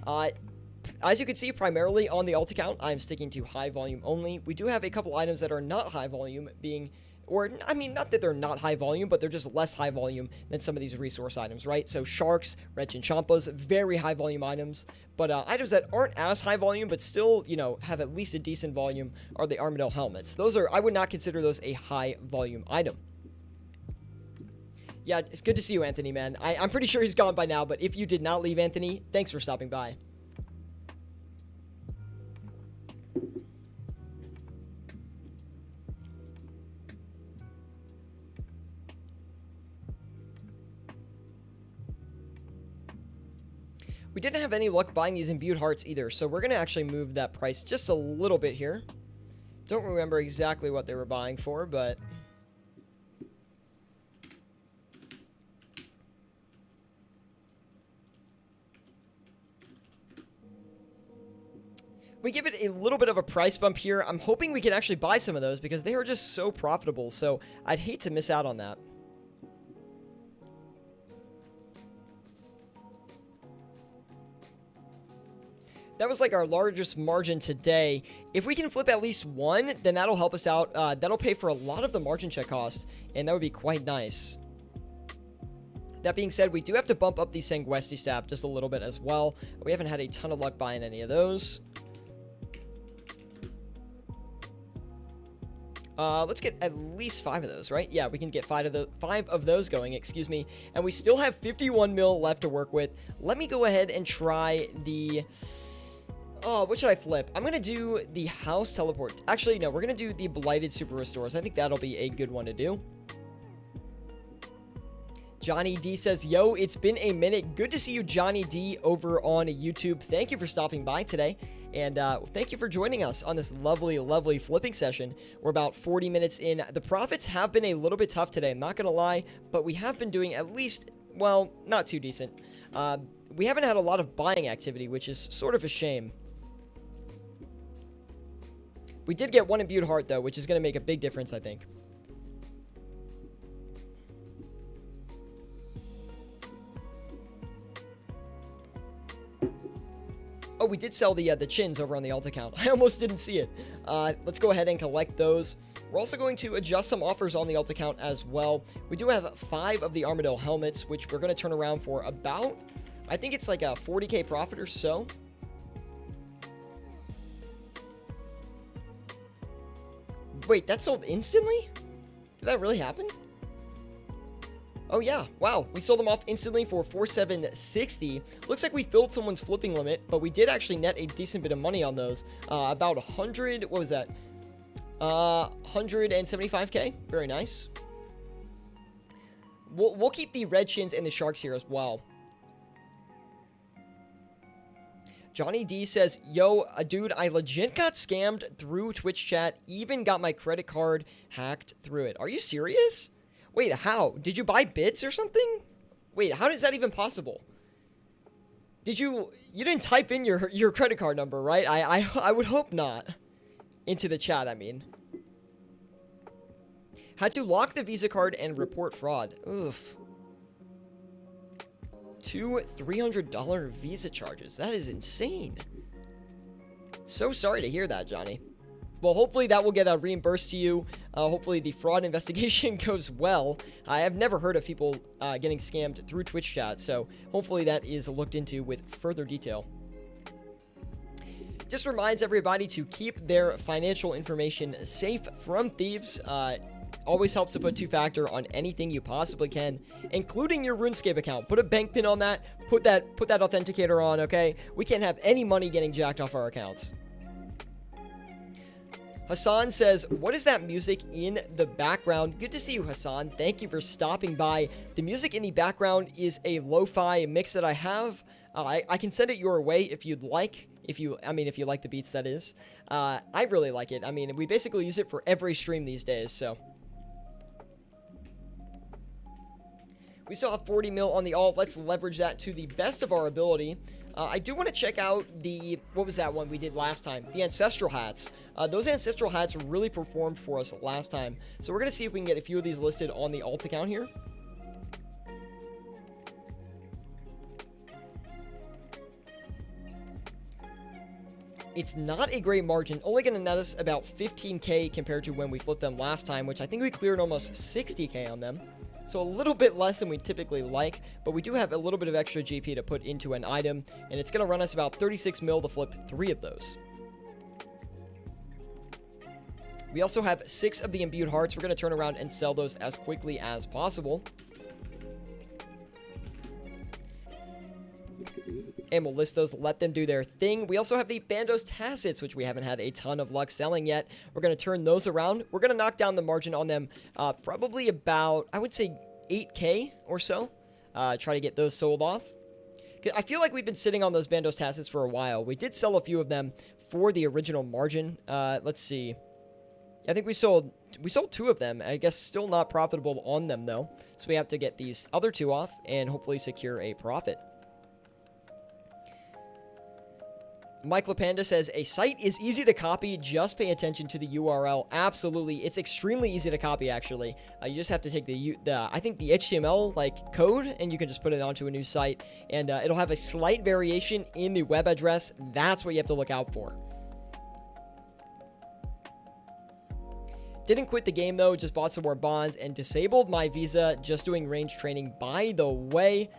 As you can see, primarily on the alt account, I'm sticking to high volume only. We do have a couple items that are not high volume being... Or, I mean, not that they're not high volume, but they're just less high volume than some of these resource items, right? So, Sharks, Red Chinchampas, very high volume items. But items that aren't as high volume, but still, have at least a decent volume are the Armadillo Helmets. Those are, I would not consider those a high volume item. Yeah, it's good to see you, Anthony, man. I'm pretty sure he's gone by now, but if you did not leave, Anthony, thanks for stopping by. We didn't have any luck buying these imbued hearts either, so we're going to actually move that price just a little bit here. Don't remember exactly what they were buying for, but... we give it a little bit of a price bump here. I'm hoping we can actually buy some of those because they are just so profitable, so I'd hate to miss out on that. That was like our largest margin today. If we can flip at least 1, then that'll help us out. That'll pay for a lot of the margin check cost, and that would be quite nice. That being said, we do have to bump up the Sanguesti staff just a little bit as well. We haven't had a ton of luck buying any of those. Let's get at least 5 of those, right? Yeah, we can get 5 of those going, excuse me. And we still have 51 mil left to work with. Let me go ahead and try the... Oh, what should I flip? I'm going to do the house teleport. Actually, no, we're going to do the blighted super restores. I think that'll be a good one to do. Johnny D says, yo, it's been a minute. Good to see you, Johnny D, over on YouTube. Thank you for stopping by today. And thank you for joining us on this lovely, lovely flipping session. We're about 40 minutes in. The profits have been a little bit tough today, I'm not going to lie. But we have been doing at least, well, not too decent. We haven't had a lot of buying activity, which is sort of a shame. We did get 1 imbued heart, though, which is going to make a big difference, I think. Oh, we did sell the chins over on the alt account. I almost didn't see it. Let's go ahead and collect those. We're also going to adjust some offers on the alt account as well. We do have 5 of the Armadillo Helmets, which we're going to turn around for about, I think it's like a 40k profit or so. Wait, that sold instantly? Did that really happen? Oh yeah, wow, we sold them off instantly for 4,760. Looks like we filled someone's flipping limit, but we did actually net a decent bit of money on those. About 100, what was that? 175k, very nice. We'll keep the red chins and the sharks here as well. Johnny D says, yo, dude, I legit got scammed through Twitch chat, even got my credit card hacked through it. Are you serious? Wait, how? Did you buy bits or something? Wait, how is that even possible? You didn't type in your credit card number, right? I would hope not. Into the chat, I mean. Had to lock the Visa card and report fraud. Oof. 2 $300 Visa charges. That is insane. So sorry to hear that, Johnny. Well, hopefully that will get reimbursed to you. Hopefully the fraud investigation goes well. I have never heard of people getting scammed through Twitch chat, so hopefully that is looked into with further detail. Just reminds everybody to keep their financial information safe from thieves. Always helps to put 2-factor on anything you possibly can, including your Runescape account. Put a bank pin on that. Put that authenticator on, okay? We can't have any money getting jacked off our accounts. Hassan says, what is that music in the background? Good to see you, Hassan. Thank you for stopping by. The music in the background is a lo-fi mix that I have. I can send it your way if you'd like. If you like the beats, that is. I really like it. I mean, we basically use it for every stream these days, so. We still have 40 mil on the alt. Let's leverage that to the best of our ability. I do want to check out what was that one we did last time? The Ancestral Hats. Those Ancestral Hats really performed for us last time. So we're going to see if we can get a few of these listed on the alt account here. It's not a great margin. Only going to net us about 15k compared to when we flipped them last time, which I think we cleared almost 60k on them. So a little bit less than we typically like, but we do have a little bit of extra GP to put into an item, and it's going to run us about 36 mil to flip 3 of those. We also have 6 of the imbued hearts. We're going to turn around and sell those as quickly as possible. And we'll list those, let them do their thing. We also have the Bandos Tacits, which we haven't had a ton of luck selling yet. We're going to turn those around. We're going to knock down the margin on them probably about, I would say, 8k or so. Try to get those sold off. I feel like we've been sitting on those Bandos Tacits for a while. We did sell a few of them for the original margin. Let's see. I think we sold 2 of them. I guess still not profitable on them, though. So we have to get these other 2 off and hopefully secure a profit. Mike LaPanda says, a site is easy to copy, just pay attention to the URL. Absolutely. It's extremely easy to copy, actually. You just have to take I think the HTML code, and you can just put it onto a new site, and it'll have a slight variation in the web address. That's what you have to look out for. Didn't quit the game though, just bought some more bonds and disabled my visa just doing range training, by the way.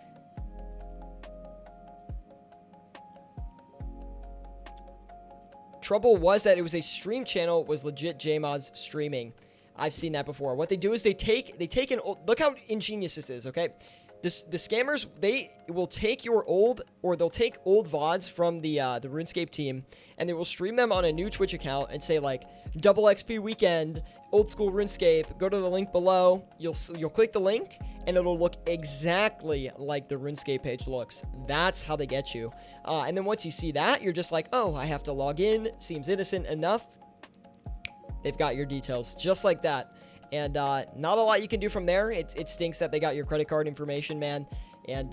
Trouble was that it was a stream channel, was legit JMods streaming. I've seen that before. What they do is they take an old, look how ingenious this is, okay? The scammers, they will take your old, or they'll take old VODs from the RuneScape team, and they will stream them on a new Twitch account and say like, double XP weekend, old school RuneScape, go to the link below, you'll click the link, and it'll look exactly like the RuneScape page looks. That's how they get you. And then once you see that, you're just like, oh, I have to log in, seems innocent enough. They've got your details, just like that. And not a lot you can do from there. It stinks that they got your credit card information, man. And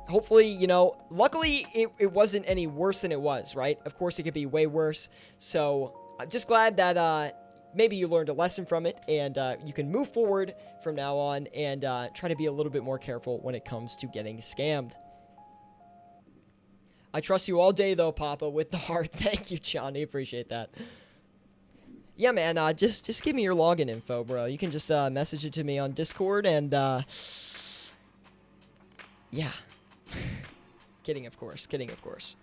hopefully, you know, luckily it wasn't any worse than it was, right? Of course, it could be way worse. So I'm just glad that maybe you learned a lesson from it, and you can move forward from now on and try to be a little bit more careful when it comes to getting scammed. I trust you all day, though, Papa, with the heart. Thank you, Johnny. Appreciate that. Yeah, man, just give me your login info, bro. You can just message it to me on Discord, and yeah. Kidding, of course. Kidding, of course.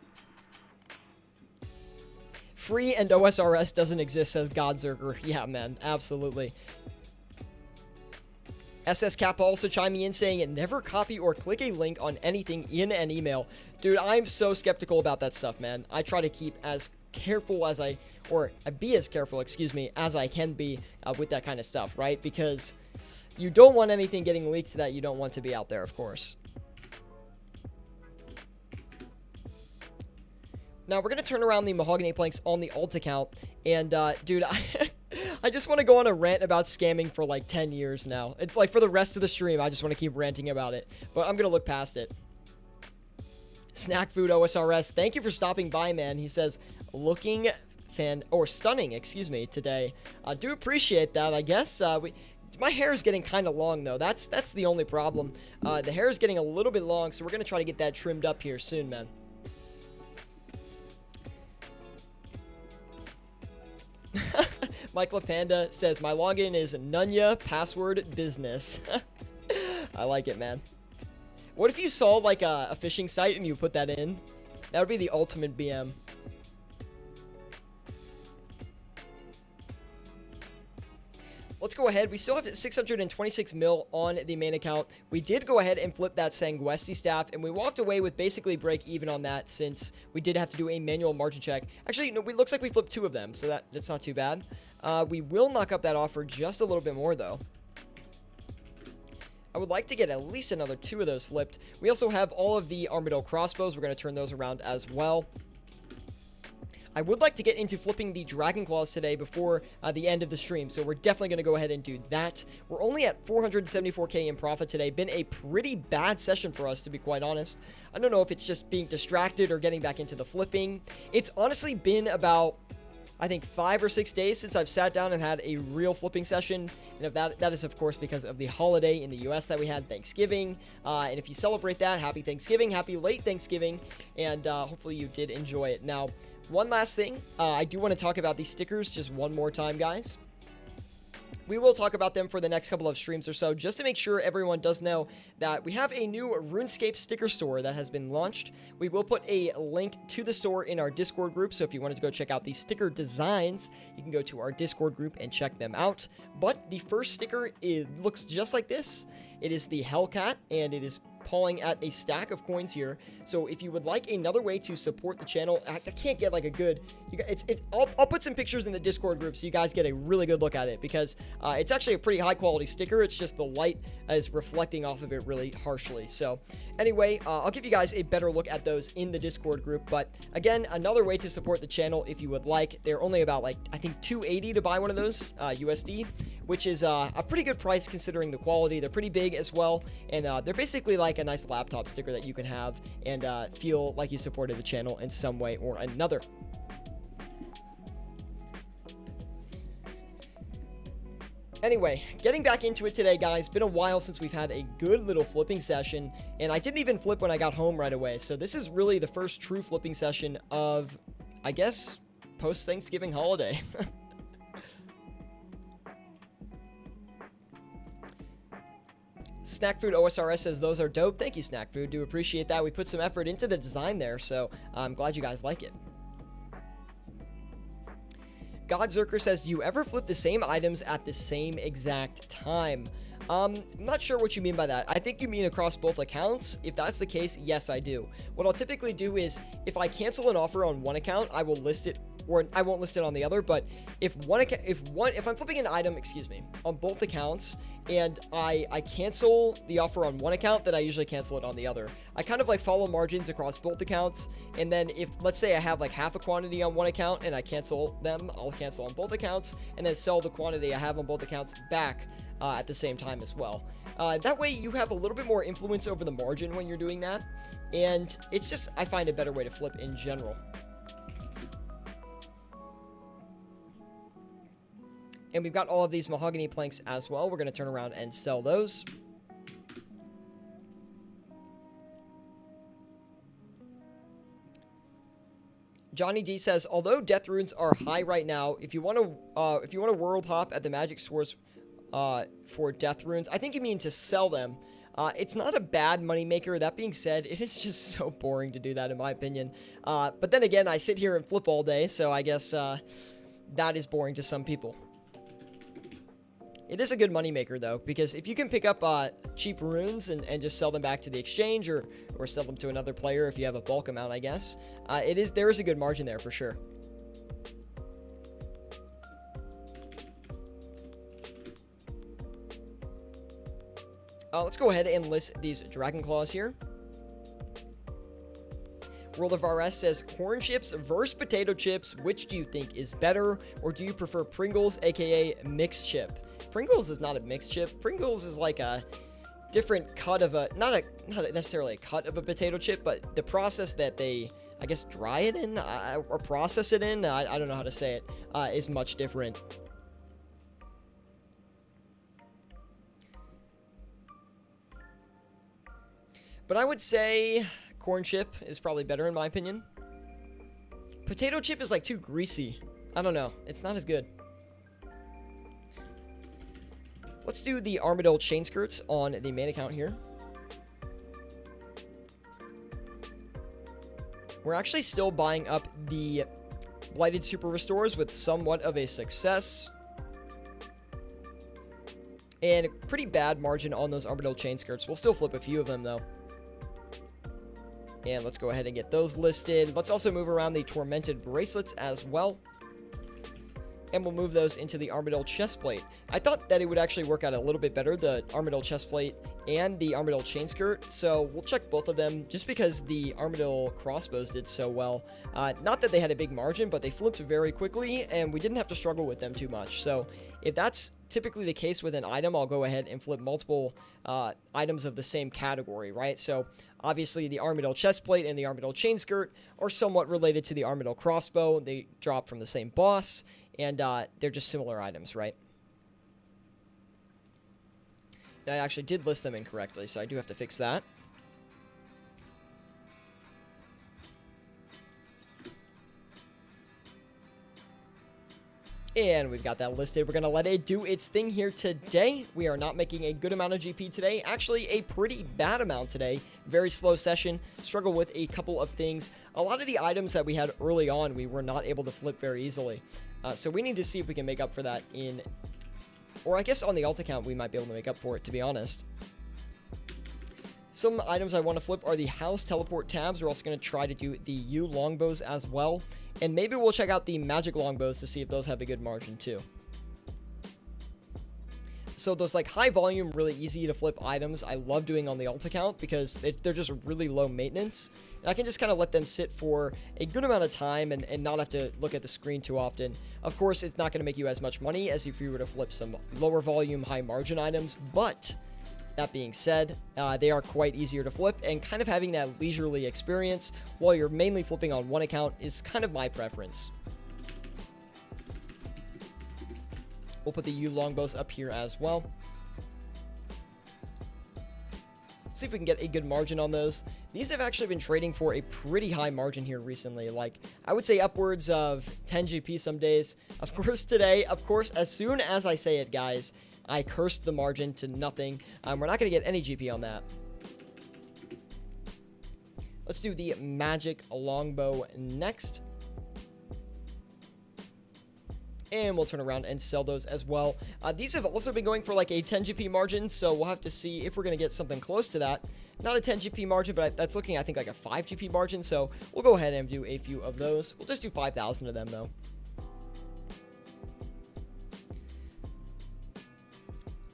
Free and OSRS doesn't exist, says Godzerker. Yeah, man, absolutely. SS Kappa also chiming in saying, never copy or click a link on anything in an email. Dude, I'm so skeptical about that stuff, man. I try to keep as careful as be as careful, excuse me, as I can be with that kind of stuff, right? Because you don't want anything getting leaked that you don't want to be out there, of course. Now, we're going to turn around the Mahogany Planks on the alt account, and, dude, I just want to go on a rant about scamming for, like, 10 years now. It's, like, for the rest of the stream, I just want to keep ranting about it, but I'm going to look past it. Snack Food OSRS, thank you for stopping by, man. He says, looking stunning, excuse me, today. I do appreciate that, I guess. My hair is getting kind of long, though. That's the only problem. The hair is getting a little bit long, so we're going to try to get that trimmed up here soon, man. Mike LaPanda says, my login is Nunya password business. I like it, man. What if you saw, like, a phishing site and you put that in? That would be the ultimate BM. Let's go ahead. We still have 626 mil on the main account. We did go ahead and flip that Sanguesti staff, and we walked away with basically break even on that since we did have to do a manual margin check. Actually, no, it looks like we flipped 2 of them, so that's not too bad. We will knock up that offer just a little bit more, though. I would like to get at least another 2 of those flipped. We also have all of the Armadillo Crossbows. We're going to turn those around as well. I would like to get into flipping the Dragon Claws today before the end of the stream, so we're definitely going to go ahead and do that. We're only at 474k in profit today. Been a pretty bad session for us, to be quite honest. I don't know if it's just being distracted or getting back into the flipping. It's honestly been about, I think, 5 or 6 days since I've sat down and had a real flipping session, and if that is, of course, because of the holiday in the US that we had, Thanksgiving, and if you celebrate that, happy Thanksgiving, happy late Thanksgiving, and hopefully you did enjoy it. Now, one last thing, I do want to talk about these stickers just one more time, guys. We will talk about them for the next couple of streams or so, just to make sure everyone does know that we have a new RuneScape sticker store that has been launched. We will put a link to the store in our Discord group, so if you wanted to go check out the sticker designs, you can go to our Discord group and check them out. But the first sticker, looks just like this. It is the Hellcat, and it is pawing at a stack of coins here. So if you would like another way to support the channel, I can't get like a good, I'll put some pictures in the Discord group so you guys get a really good look at it, because it's actually a pretty high quality sticker. It's just the light is reflecting off of it really harshly. So anyway, I'll give you guys a better look at those in the Discord group. But again, another way to support the channel if you would like. They're only about, like, I think $280 to buy one of those USD, which is a pretty good price considering the quality. They're pretty big as well, and they're basically like a nice laptop sticker that you can have and feel like you supported the channel in some way or another. Anyway, getting back into it today, guys. Been a while since we've had a good little flipping session, and I didn't even flip when I got home right away, so this is really the first true flipping session of, I guess, post-Thanksgiving holiday. Snack Food OSRS says those are dope. Thank you, Snack Food. Do appreciate that. We put some effort into the design there, so I'm glad you guys like it. Godzerker says, do you ever flip the same items at the same exact time? I'm not sure what you mean by that. I think you mean across both accounts. If that's the case, yes, I do. What I'll typically do is if I cancel an offer on one account, I will list it, or I won't list it on the other. But if I'm flipping an item, on both accounts, and I cancel the offer on one account, then I usually cancel it on the other. I kind of like follow margins across both accounts, and then if, let's say I have like half a quantity on one account and I cancel them, I'll cancel on both accounts, and then sell the quantity I have on both accounts back at the same time as well. That way you have a little bit more influence over the margin when you're doing that, and it's just, I find a better way to flip in general. And we've got all of these mahogany planks as well. We're going to turn around and sell those. Johnny D says, although death runes are high right now, if you want to world hop at the magic stores for death runes, I think you mean to sell them. It's not a bad moneymaker. That being said, it is just so boring to do that in my opinion. But then again, I sit here and flip all day, so I guess that is boring to some people. It is a good moneymaker, though, because if you can pick up cheap runes and just sell them back to the exchange or sell them to another player if you have a bulk amount, I guess, there is a good margin there for sure. Let's go ahead and list these Dragon Claws here. World of RS says, corn chips versus potato chips, which do you think is better, or do you prefer Pringles, aka mixed chip? Pringles is not a mixed chip. Pringles is like a different cut of not necessarily a cut of a potato chip, but the process that they, I guess, dry it in or process it in, I don't know how to say it, is much different. But I would say corn chip is probably better in my opinion. Potato chip is like too greasy. I don't know. It's not as good. Let's do the Armadillo chain skirts on the main account here. We're actually still buying up the Blighted Super Restores with somewhat of a success. And a pretty bad margin on those Armadillo chain skirts. We'll still flip a few of them though. And let's go ahead and get those listed. Let's also move around the Tormented Bracelets as well. And we'll move those into the Armadillo Chestplate. I thought that it would actually work out a little bit better, the Armadillo Chestplate and the Armadillo Chain Skirt. So we'll check both of them just because the Armadillo Crossbows did so well. Not that they had a big margin, but they flipped very quickly and we didn't have to struggle with them too much. So if that's typically the case with an item, I'll go ahead and flip multiple items of the same category, right? So obviously the Armadillo Chestplate and the Armadillo Chain Skirt are somewhat related to the Armadillo Crossbow. They drop from the same boss. And they're just similar items, right? And I actually did list them incorrectly, so I do have to fix that. And we've got that listed. We're going to let it do its thing here today. We are not making a good amount of GP today. Actually, a pretty bad amount today. Very slow session. Struggle with a couple of things. A lot of the items that we had early on, we were not able to flip very easily. So we need to see if we can make up for that in... Or I guess on the alt account, we might be able to make up for it, to be honest. Some items I want to flip are the House Teleport tabs. We're also going to try to do the U Longbows as well. And maybe we'll check out the Magic Longbows to see if those have a good margin too. So those like high volume, really easy to flip items, I love doing on the alt account because they're just really low maintenance. And I can just kind of let them sit for a good amount of time and not have to look at the screen too often. Of course, it's not going to make you as much money as if you were to flip some lower volume, high margin items, but that being said, they are quite easier to flip, and kind of having that leisurely experience while you're mainly flipping on one account is kind of my preference. We'll put the U Longbows up here as well. See if we can get a good margin on those. These have actually been trading for a pretty high margin here recently. Like, I would say upwards of 10 GP some days. Of course, today, as soon as I say it, guys, I cursed the margin to nothing. We're not going to get any GP on that. Let's do the magic longbow next. And we'll turn around and sell those as well. These have also been going for like a 10 GP margin, so we'll have to see if we're going to get something close to that. Not a 10 GP margin, but that's looking, I think, like a 5 GP margin, so we'll go ahead and do a few of those. We'll just do 5,000 of them, though.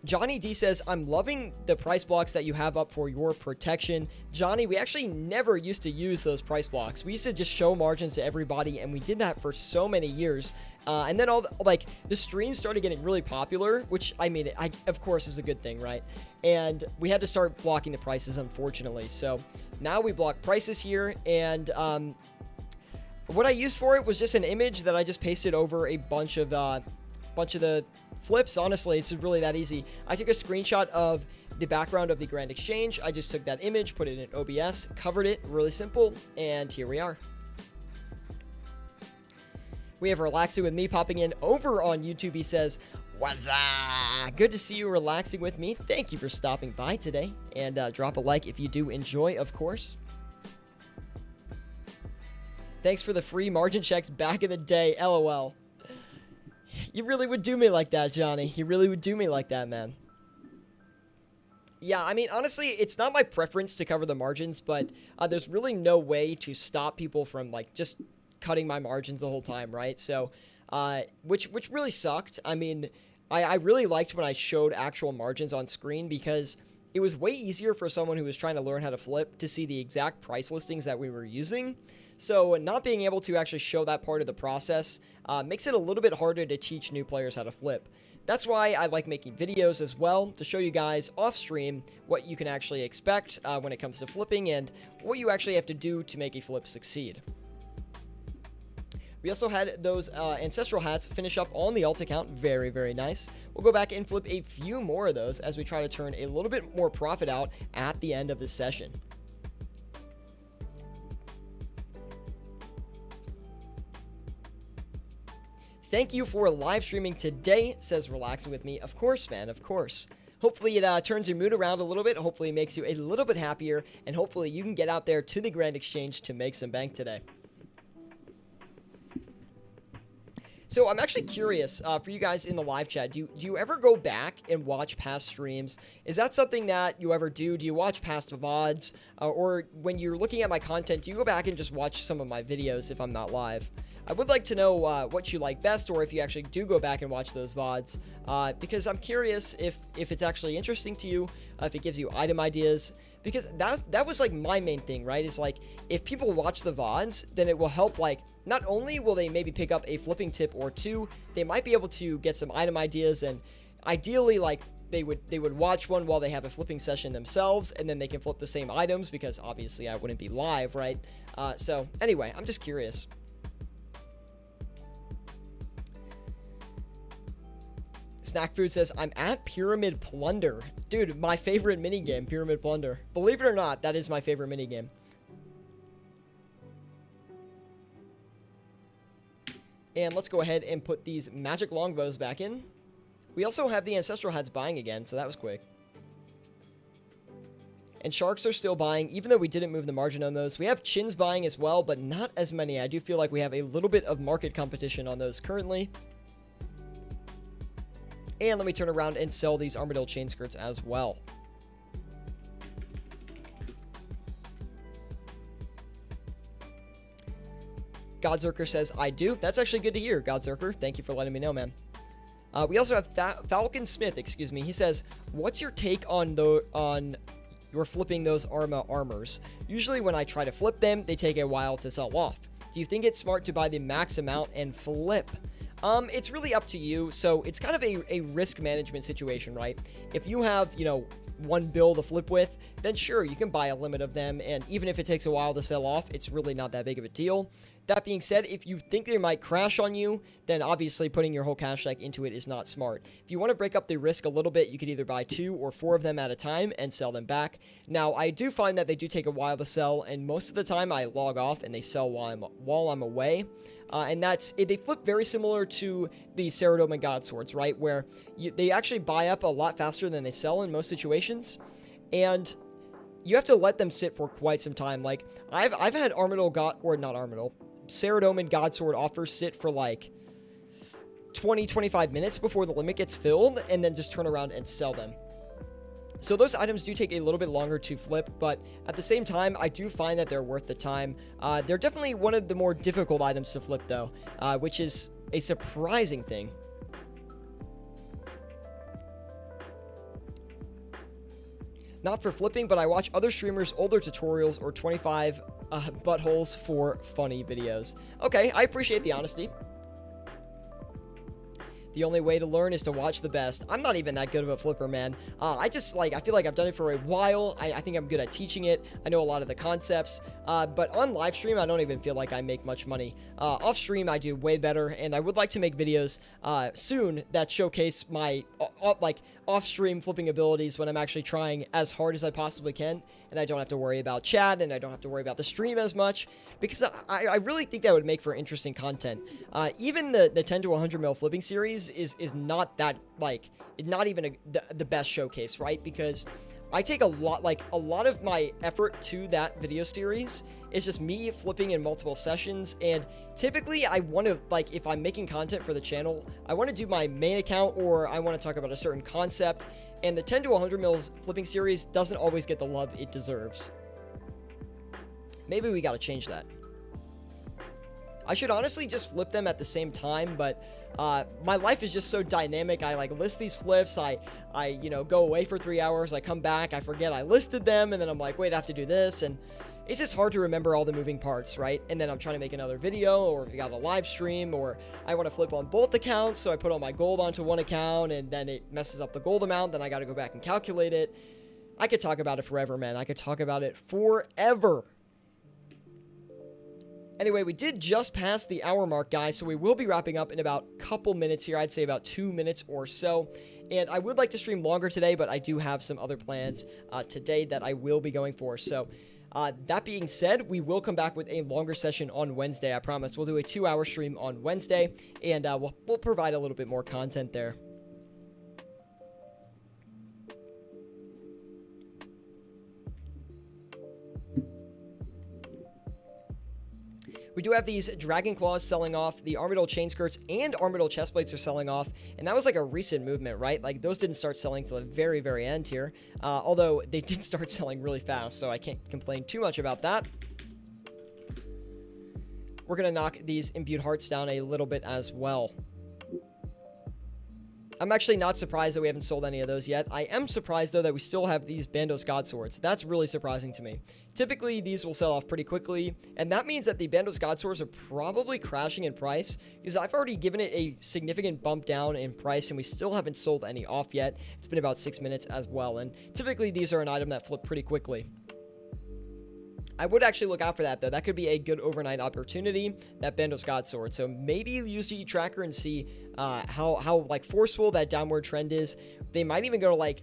Johnny D says, I'm loving the price blocks that you have up for your protection. Johnny, we actually never used to use those price blocks. We used to just show margins to everybody, and we did that for so many years. And then the streams started getting really popular, which, I mean, of course is a good thing, right? And we had to start blocking the prices, unfortunately. So now we block prices here, and what I used for it was just an image that I just pasted over a bunch of the flips. Honestly, it's really that easy. I took a screenshot of the background of the Grand Exchange. I just took that image, put it in OBS, covered it, really simple, and here we are. We have Relaxing With Me popping in over on YouTube. He says, what's up? Good to see you relaxing with me. Thank you for stopping by today, and drop a like if you do enjoy, of course. Thanks for the free margin checks back in the day, LOL. You really would do me like that, Johnny. You really would do me like that, man. Yeah, I mean, honestly, it's not my preference to cover the margins, but there's really no way to stop people from, like, just cutting my margins the whole time, right? So, which really sucked. I mean, I really liked when I showed actual margins on screen because it was way easier for someone who was trying to learn how to flip to see the exact price listings that we were using. So not being able to actually show that part of the process makes it a little bit harder to teach new players how to flip. That's why I like making videos as well, to show you guys off stream what you can actually expect when it comes to flipping and what you actually have to do to make a flip succeed. We also had those Ancestral Hats finish up on the alt account. Very, very nice. We'll go back and flip a few more of those as we try to turn a little bit more profit out at the end of the session. Thank you for live streaming today, says Relaxing With Me. Of course, man, of course. Hopefully it turns your mood around a little bit. Hopefully it makes you a little bit happier. And hopefully you can get out there to the Grand Exchange to make some bank today. So I'm actually curious for you guys in the live chat. Do you ever go back and watch past streams? Is that something that you ever do? Do you watch past VODs? Or when you're looking at my content, do you go back and just watch some of my videos if I'm not live? I would like to know what you like best, or if you actually do go back and watch those VODs, because I'm curious if it's actually interesting to you, if it gives you item ideas, because that was like my main thing, right? Is like, if people watch the VODs, then it will help, like, not only will they maybe pick up a flipping tip or two, they might be able to get some item ideas, and ideally, like, they would watch one while they have a flipping session themselves, and then they can flip the same items, because obviously I wouldn't be live, right? So anyway, I'm just curious. Snack Food says, I'm at Pyramid Plunder. Dude, my favorite minigame, Pyramid Plunder. Believe it or not, that is my favorite minigame. And let's go ahead and put these magic longbows back in. We also have the Ancestral Hats buying again, so that was quick. And Sharks are still buying, even though we didn't move the margin on those. We have Chins buying as well, but not as many. I do feel like we have a little bit of market competition on those currently. And let me turn around and sell these Armadillo chain skirts as well. Godzerker says, I do. That's actually good to hear, Godzerker. Thank you for letting me know, man. We also have Falcon Smith, excuse me. He says, what's your take on your flipping those armors? Usually when I try to flip them, they take a while to sell off. Do you think it's smart to buy the max amount and flip? It's really up to you. So it's kind of a risk management situation, right? If you have, one bill to flip with, then sure, you can buy a limit of them. And even if it takes a while to sell off, it's really not that big of a deal. That being said, if you think they might crash on you, then obviously putting your whole cash stack into it is not smart. If you want to break up the risk a little bit, you could either buy 2 or 4 of them at a time and sell them back. Now, I do find that they do take a while to sell, and most of the time I log off and they sell while I'm away. And they flip very similar to the Saradomin God Swords, right? Where they actually buy up a lot faster than they sell in most situations. And you have to let them sit for quite some time. Like, I've had Saradomin God Sword offers sit for like 20-25 minutes before the limit gets filled, and then just turn around and sell them. So those items do take a little bit longer to flip, but at the same time, I do find that they're worth the time. They're definitely one of the more difficult items to flip, though, which is a surprising thing. Not for flipping, but I watch other streamers' older tutorials or 25 buttholes for funny videos. Okay, I appreciate the honesty. The only way to learn is to watch the best. I'm not even that good of a flipper, man. I feel like I've done it for a while. I think I'm good at teaching it. I know a lot of the concepts. But on live stream, I don't even feel like I make much money. Off stream, I do way better. And I would like to make videos soon that showcase my off stream flipping abilities when I'm actually trying as hard as I possibly can. And I don't have to worry about chat, and I don't have to worry about the stream as much, because I really think that would make for interesting content. Even the 10 to 100 mil flipping series is not that, like, not even the best showcase, right? Because I take a lot of my effort to that video series is just me flipping in multiple sessions. And typically I want to, like, if I'm making content for the channel, I want to do my main account, or I want to talk about a certain concept. And the 10 to 100 mils flipping series doesn't always get the love it deserves. Maybe we got to change that. I should honestly just flip them at the same time, but my life is just so dynamic. I like list these flips. I go away for 3 hours. I come back. I forget I listed them, and then I'm like, wait, I have to do this, and it's just hard to remember all the moving parts, right? And then I'm trying to make another video, or we got a live stream, or I want to flip on both accounts, so I put all my gold onto one account, and then it messes up the gold amount. Then I got to go back and calculate it. I could talk about it forever, man. I could talk about it forever. Anyway, we did just pass the hour mark, guys, so we will be wrapping up in about a couple minutes here. I'd say about 2 minutes or so. And I would like to stream longer today, but I do have some other plans today that I will be going for. So that being said, we will come back with a longer session on Wednesday. I promise. We'll do a 2-hour stream on Wednesday, and we'll provide a little bit more content there. We do have these Dragon Claws selling off, the Armadillo Chain Skirts and Armadillo Chest Plates are selling off, and that was like a recent movement, right? Like, those didn't start selling till the very, very end here, although they did start selling really fast, so I can't complain too much about that. We're going to knock these Imbued Hearts down a little bit as well. I'm actually not surprised that we haven't sold any of those yet. I am surprised, though, that we still have these Bandos God Swords. That's really surprising to me. Typically, these will sell off pretty quickly, and that means that the Bandos God Swords are probably crashing in price, because I've already given it a significant bump down in price, and we still haven't sold any off yet. It's been about 6 minutes as well, and typically these are an item that flip pretty quickly. I would actually look out for that, though. That could be a good overnight opportunity, that Bandos God Sword. So maybe use the tracker and see how like forceful that downward trend is. They might even go to like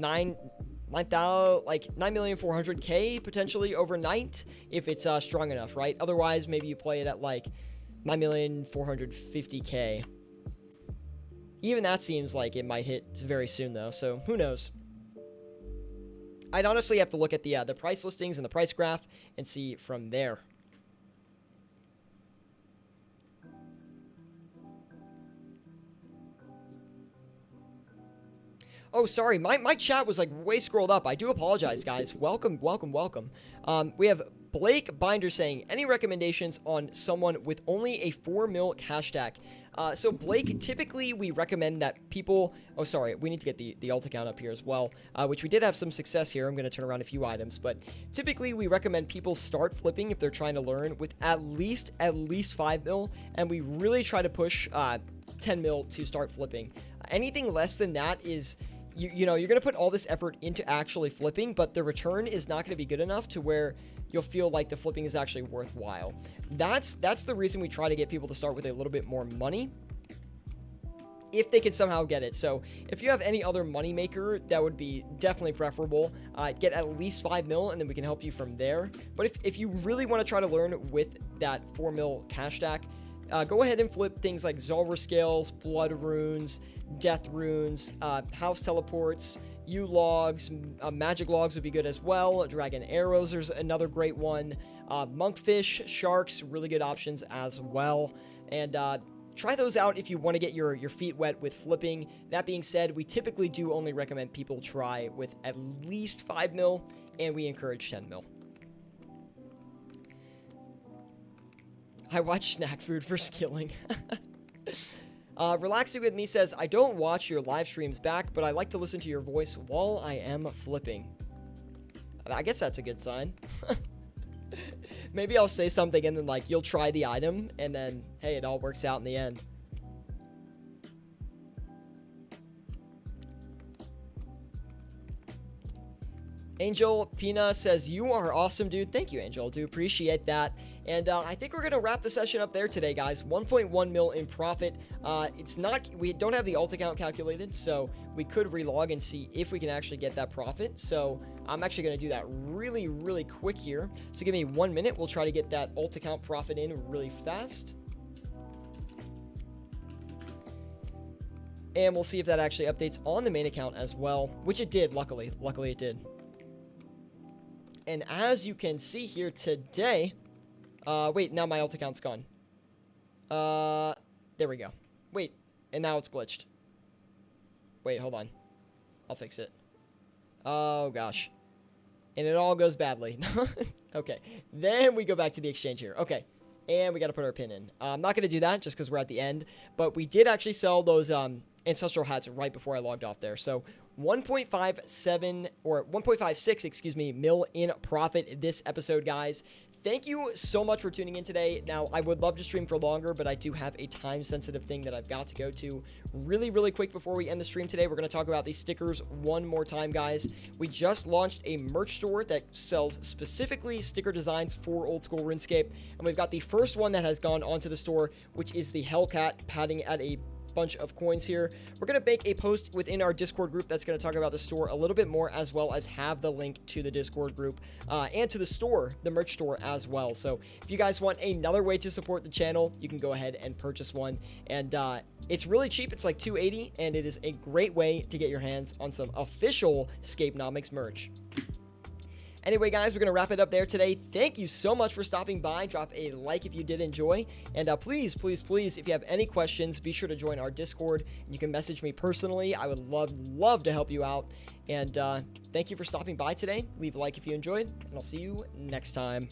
9,400,000 potentially overnight if it's strong enough, right? Otherwise, maybe you play it at like 9,450,000. Even that seems like it might hit very soon, though. So who knows? I'd honestly have to look at the price listings and the price graph and see from there. Oh, sorry. My chat was like way scrolled up. I do apologize, guys. Welcome, welcome, welcome. We have Blake Binder saying, any recommendations on someone with only a 4 mil cash stack? So Blake, typically we recommend that people, oh sorry, we need to get the alt account up here as well, which we did have some success here. I'm going to turn around a few items, but typically we recommend people start flipping if they're trying to learn with at least 5 mil, and we really try to push 10 mil to start flipping. Anything less than that is you know, you're going to put all this effort into actually flipping, but the return is not going to be good enough to where you'll feel like the flipping is actually worthwhile. That's the reason we try to get people to start with a little bit more money, if they can somehow get it. So if you have any other money maker, that would be definitely preferable. Get at least 5 mil, and then we can help you from there. But if you really want to try to learn with that 4 mil cash stack, go ahead and flip things like Zolver Scales, Blood Runes, Death Runes, House Teleports, U-Logs, Magic Logs would be good as well. Dragon Arrows, there's another great one. Monkfish, Sharks, really good options as well. And try those out if you want to get your feet wet with flipping. That being said, we typically do only recommend people try with at least 5 mil, and we encourage 10 mil. I watch Snack Food for skilling. Relaxing with Me says, I don't watch your live streams back, but I like to listen to your voice while I am flipping. I guess that's a good sign. Maybe I'll say something and then, like, you'll try the item, and then, hey, it all works out in the end. Angel Pina says, you are awesome, dude. Thank you, Angel. Do appreciate that. And I think we're going to wrap the session up there today, guys. 1.1 mil in profit. We don't have the alt account calculated, so we could relog and see if we can actually get that profit. So I'm actually going to do that really, really quick here. So give me 1 minute. We'll try to get that alt account profit in really fast. And we'll see if that actually updates on the main account as well, which it did, luckily. Luckily, it did. And as you can see here today... wait, now my alt account's gone. There we go. Wait, and now it's glitched. Wait, hold on. I'll fix it. Oh, gosh. And it all goes badly. Okay, then we go back to the exchange here. Okay, and we got to put our pin in. I'm not going to do that just because we're at the end, but we did actually sell those Ancestral Hats right before I logged off there. So 1.57 or 1.56, excuse me, mil in profit this episode, guys. Thank you so much for tuning in today. Now, I would love to stream for longer, but I do have a time-sensitive thing that I've got to go to really, really quick before we end the stream today. We're going to talk about these stickers one more time, guys. We just launched a merch store that sells specifically sticker designs for old school RuneScape, and we've got the first one that has gone onto the store, which is the Hellcat padding at a bunch of coins here. We're going to make a post within our Discord group that's going to talk about the store a little bit more, as well as have the link to the Discord group and to the store, the merch store as well. So if you guys want another way to support the channel, you can go ahead and purchase one. And it's really cheap. It's like $2.80, and it is a great way to get your hands on some official Scapenomics merch. Anyway, guys, we're going to wrap it up there today. Thank you so much for stopping by. Drop a like if you did enjoy. And please, please, please, if you have any questions, be sure to join our Discord. You can message me personally. I would love to help you out. And thank you for stopping by today. Leave a like if you enjoyed, and I'll see you next time.